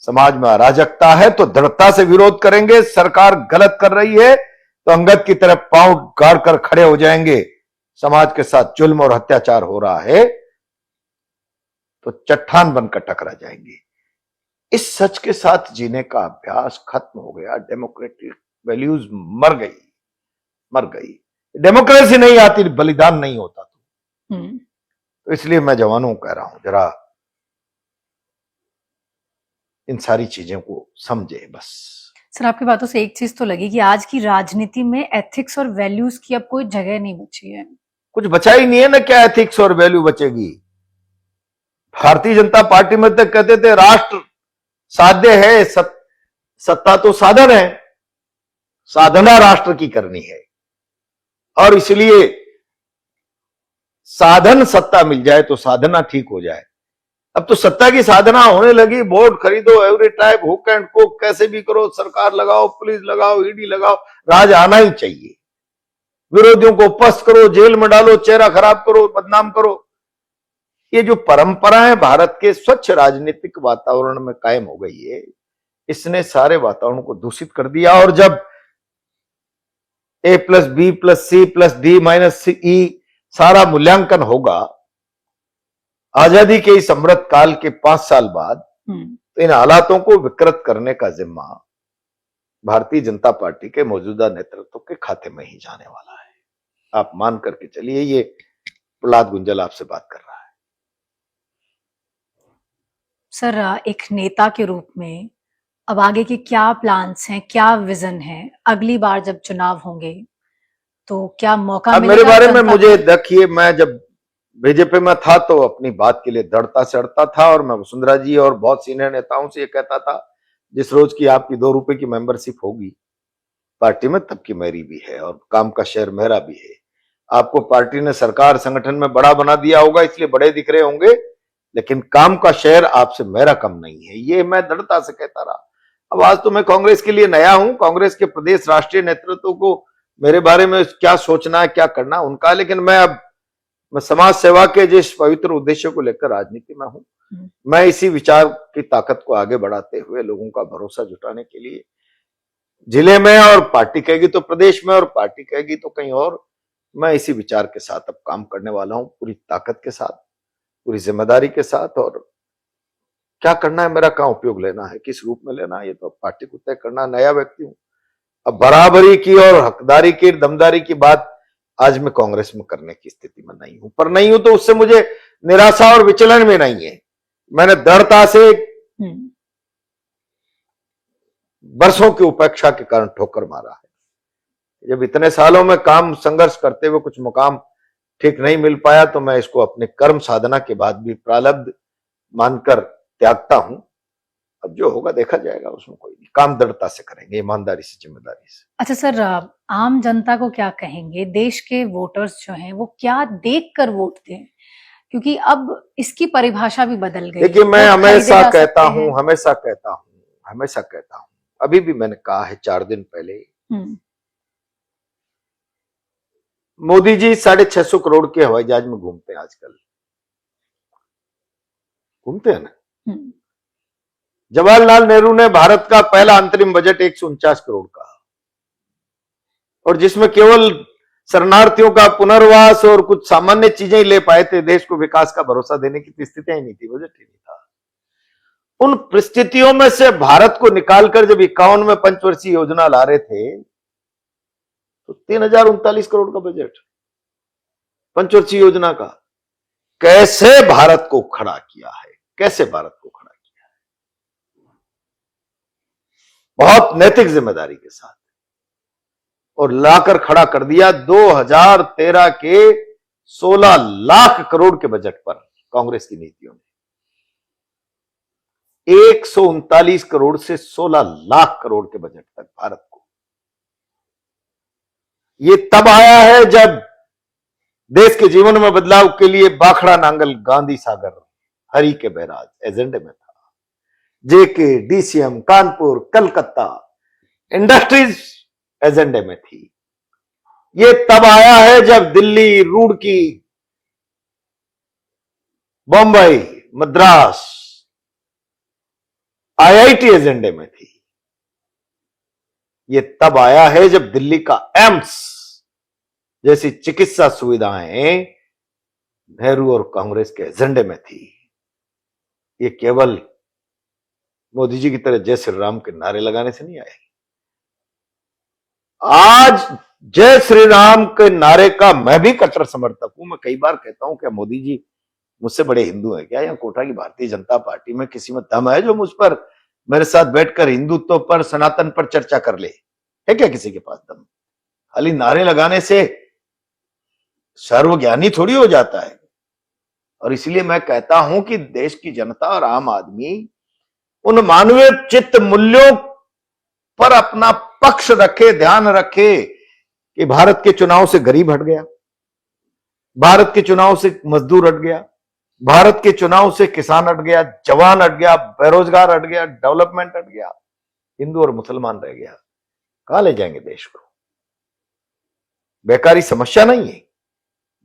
समाज में अराजकता है तो दृढ़ता से विरोध करेंगे, सरकार गलत कर रही है तो अंगद की तरफ पांव गाड़ कर खड़े हो जाएंगे, समाज के साथ जुल्म और अत्याचार हो रहा है तो चट्टान बनकर टकरा जाएंगे। इस सच के साथ जीने का अभ्यास खत्म हो गया, डेमोक्रेटिक वैल्यूज मर गई। डेमोक्रेसी नहीं आती, बलिदान नहीं होता तो इसलिए मैं जवानों को कह रहा हूं, जरा इन सारी चीजों को समझे बस। सर, आपकी बातों से एक चीज तो लगी कि आज की राजनीति में एथिक्स और वैल्यूज की अब कोई जगह नहीं बची है। कुछ बचा ही नहीं है ना, क्या एथिक्स और वैल्यू बचेगी? भारतीय जनता पार्टी में तक कहते थे राष्ट्र साध्य है, सत्ता तो साधन है, साधना राष्ट्र की करनी है, और इसलिए साधन सत्ता मिल जाए तो साधना ठीक हो जाए। अब तो सत्ता की साधना होने लगी, वोट खरीदो, every type, hook and cook, कैसे भी करो, सरकार लगाओ, पुलिस लगाओ, ईडी लगाओ, राज आना ही चाहिए। विरोधियों को पस्त करो, जेल में डालो, चेहरा खराब करो, बदनाम करो। ये जो परंपराएं भारत के स्वच्छ राजनीतिक वातावरण में कायम हो गई है, इसने सारे वातावरण को दूषित कर दिया। और जब A+B+C+D-E सारा मूल्यांकन होगा आजादी के इस अमृत काल के 5 साल बाद, तो इन हालातों को विकृत करने का जिम्मा भारतीय जनता पार्टी के मौजूदा नेतृत्व के खाते में ही जाने वाला है। आप मान करके चलिए, ये प्रहलाद गुंजल आपसे बात कर रहा है। सर, एक नेता के रूप में अब आगे के क्या प्लान्स हैं, क्या विजन है? अगली बार जब चुनाव होंगे तो क्या मौका मिलेगा? मेरे बारे में मुझे देखिए, मैं जब बीजेपी में था तो अपनी बात के लिए दृढ़ता से अड़ता था, और मैं वसुंधरा जी और बहुत सीनियर नेताओं से ये कहता था, जिस रोज की आपकी 2 रुपए की मेंबरशिप होगी पार्टी में, तब की मेरी भी है और काम का शेयर मेरा भी है। आपको पार्टी ने सरकार संगठन में बड़ा बना दिया होगा इसलिए बड़े दिख रहे होंगे, लेकिन काम का शेयर आपसे मेरा कम नहीं है, ये मैं दृढ़ता से कहता रहा। अब आज तो मैं कांग्रेस के लिए नया हूं, कांग्रेस के प्रदेश राष्ट्रीय नेतृत्व को मेरे बारे में क्या सोचना है क्या करना उनका, लेकिन मैं समाज सेवा के जिस पवित्र उद्देश्य को लेकर राजनीति में हूं, मैं इसी विचार की ताकत को आगे बढ़ाते हुए लोगों का भरोसा जुटाने के लिए जिले में, और पार्टी कहेगी तो प्रदेश में, और पार्टी कहेगी तो कहीं और, मैं इसी विचार के साथ अब काम करने वाला हूं, पूरी ताकत के साथ, पूरी जिम्मेदारी के साथ। और क्या करना है, मेरा कहां उपयोग लेना है, किस रूप में लेना है, ये तो पार्टी को तय करना। नया व्यक्ति हूं, अब बराबरी की और हकदारी की, दमदारी की बात आज मैं कांग्रेस में करने की स्थिति में नहीं हूं, पर नहीं हूं तो उससे मुझे निराशा और विचलन में नहीं है। मैंने दृढ़ता से वर्षों की उपेक्षा के कारण ठोकर मारा है। जब इतने सालों में काम संघर्ष करते हुए कुछ मुकाम ठीक नहीं मिल पाया तो मैं इसको अपने कर्म साधना के बाद भी प्रारब्ध मानकर त्यागता हूं। अब जो होगा देखा जाएगा, उसमें कोई नहीं, काम दृढ़ता से करेंगे, ईमानदारी से, जिम्मेदारी से। अच्छा सर, आम जनता को क्या कहेंगे, देश के वोटर्स जो हैं वो क्या देखकर वोट दें, क्योंकि अब इसकी परिभाषा भी बदल गई। देखिए, मैं हमेशा कहता हूं, अभी भी मैंने कहा है 4 दिन पहले, मोदी जी 650 करोड़ के हवाई जहाज में घूमते हैं आजकल, घूमते हैं ना। जवाहरलाल नेहरू ने भारत का पहला अंतरिम बजट 149 करोड़ का, और जिसमें केवल शरणार्थियों का पुनर्वास और कुछ सामान्य चीजें ही ले पाए थे, देश को विकास का भरोसा देने की स्थितियां ही नहीं थी, बजट ही नहीं था। उन परिस्थितियों में से भारत को निकालकर जब 51 में पंचवर्षीय योजना ला रहे थे तो 3039 करोड़ का बजट पंचवर्षीय योजना का, कैसे भारत को खड़ा किया है, कैसे भारत को खड़ा किया है, बहुत नैतिक जिम्मेदारी के साथ, और लाकर खड़ा कर दिया 2013 के 16 लाख करोड़ के बजट पर कांग्रेस की नीतियों ने। 139 करोड़ से 16 लाख करोड़ के बजट तक भारत को। ये तब आया है जब देश के जीवन में बदलाव के लिए बाखड़ा नांगल, गांधी सागर, हरि के बैराज एजेंडे में था। जेके, डीसीएम, कानपुर, कलकत्ता, इंडस्ट्रीज एजेंडे में थी। ये तब आया है जब दिल्ली, रुड़की, बंबई, मद्रास, आईआईटी एजेंडे में थी। ये तब आया है जब दिल्ली का एम्स जैसी चिकित्सा सुविधाएं नेहरू और कांग्रेस के एजेंडे में थी। ये केवल मोदी जी की तरह जय श्री राम के नारे लगाने से नहीं आए। आज जय श्री राम के नारे का मैं भी कट्टर समर्थक हूं। मैं कई बार कहता हूं क्या मोदी जी मुझसे बड़े हिंदू हैं क्या? या कोटा की भारतीय जनता पार्टी में किसी में दम है जो मुझ पर, मेरे साथ बैठकर हिंदुत्व पर, सनातन पर चर्चा कर ले? है क्या किसी के पास दम? खाली नारे लगाने से सर्वज्ञानी थोड़ी हो जाता है। और इसलिए मैं कहता हूं कि देश की जनता और आम आदमी उन मानवीय चित्त मूल्यों पर अपना पक्ष रखे, ध्यान रखे कि भारत के चुनाव से गरीब हट गया, भारत के चुनाव से मजदूर हट गया, भारत के चुनाव से किसान हट गया, जवान हट गया, बेरोजगार हट गया, डेवलपमेंट हट गया, हिंदू और मुसलमान रह गया। कहां ले जाएंगे देश को? बेकारी समस्या नहीं है,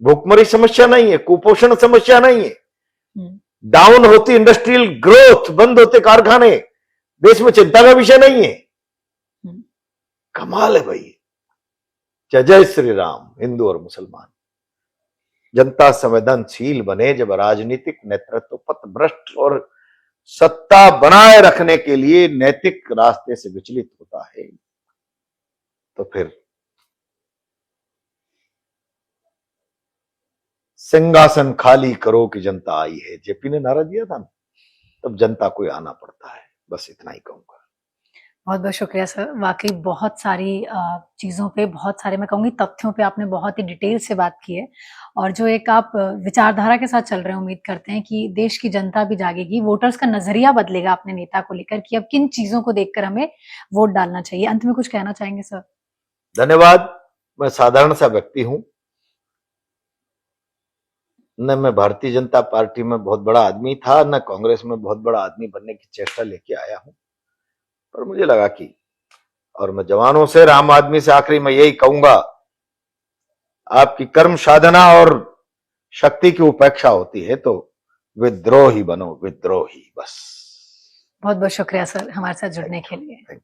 भूखमरी समस्या नहीं है, कुपोषण समस्या नहीं है, डाउन होती इंडस्ट्रियल ग्रोथ, बंद होते कारखाने, देश में चिंता का विषय नहीं है। कमाल है भाई। जय श्री राम। हिंदू और मुसलमान, जनता संवेदनशील बने जब राजनीतिक नेतृत्व पथभ्रष्ट और सत्ता बनाए रखने के लिए नैतिक रास्ते से विचलित होता है तो फिर सिंहासन खाली करो कि जनता आई है, जेपी ने नारा दिया था ना, तब जनता को आना पड़ता है। बस इतना ही कहूंगा। बहुत बहुत शुक्रिया सर। वाकई बहुत सारी चीज़ों पे, बहुत सारे मैं कहूँगी तथ्यों पे आपने बहुत ही डिटेल से बात की है, और जो एक आप विचारधारा के साथ चल रहे हैं, उम्मीद करते हैं कि देश की जनता भी जागेगी, वोटर्स का नजरिया बदलेगा अपने नेता को लेकर कि अब किन चीजों को देखकर हमें वोट डालना चाहिए। अंत में कुछ कहना चाहेंगे सर? धन्यवाद। मैं साधारण सा व्यक्ति हूं, न मैं भारतीय जनता पार्टी में बहुत बड़ा आदमी था, न कांग्रेस में बहुत बड़ा आदमी बनने की चेष्टा लेके आया हूं, पर मुझे लगा कि, और मैं जवानों से, आम आदमी से आखिरी में यही कहूंगा, आपकी कर्म साधना और शक्ति की उपेक्षा होती है तो विद्रोही बनो, विद्रोही, बस। बहुत बहुत शुक्रिया सर हमारे साथ जुड़ने के लिए।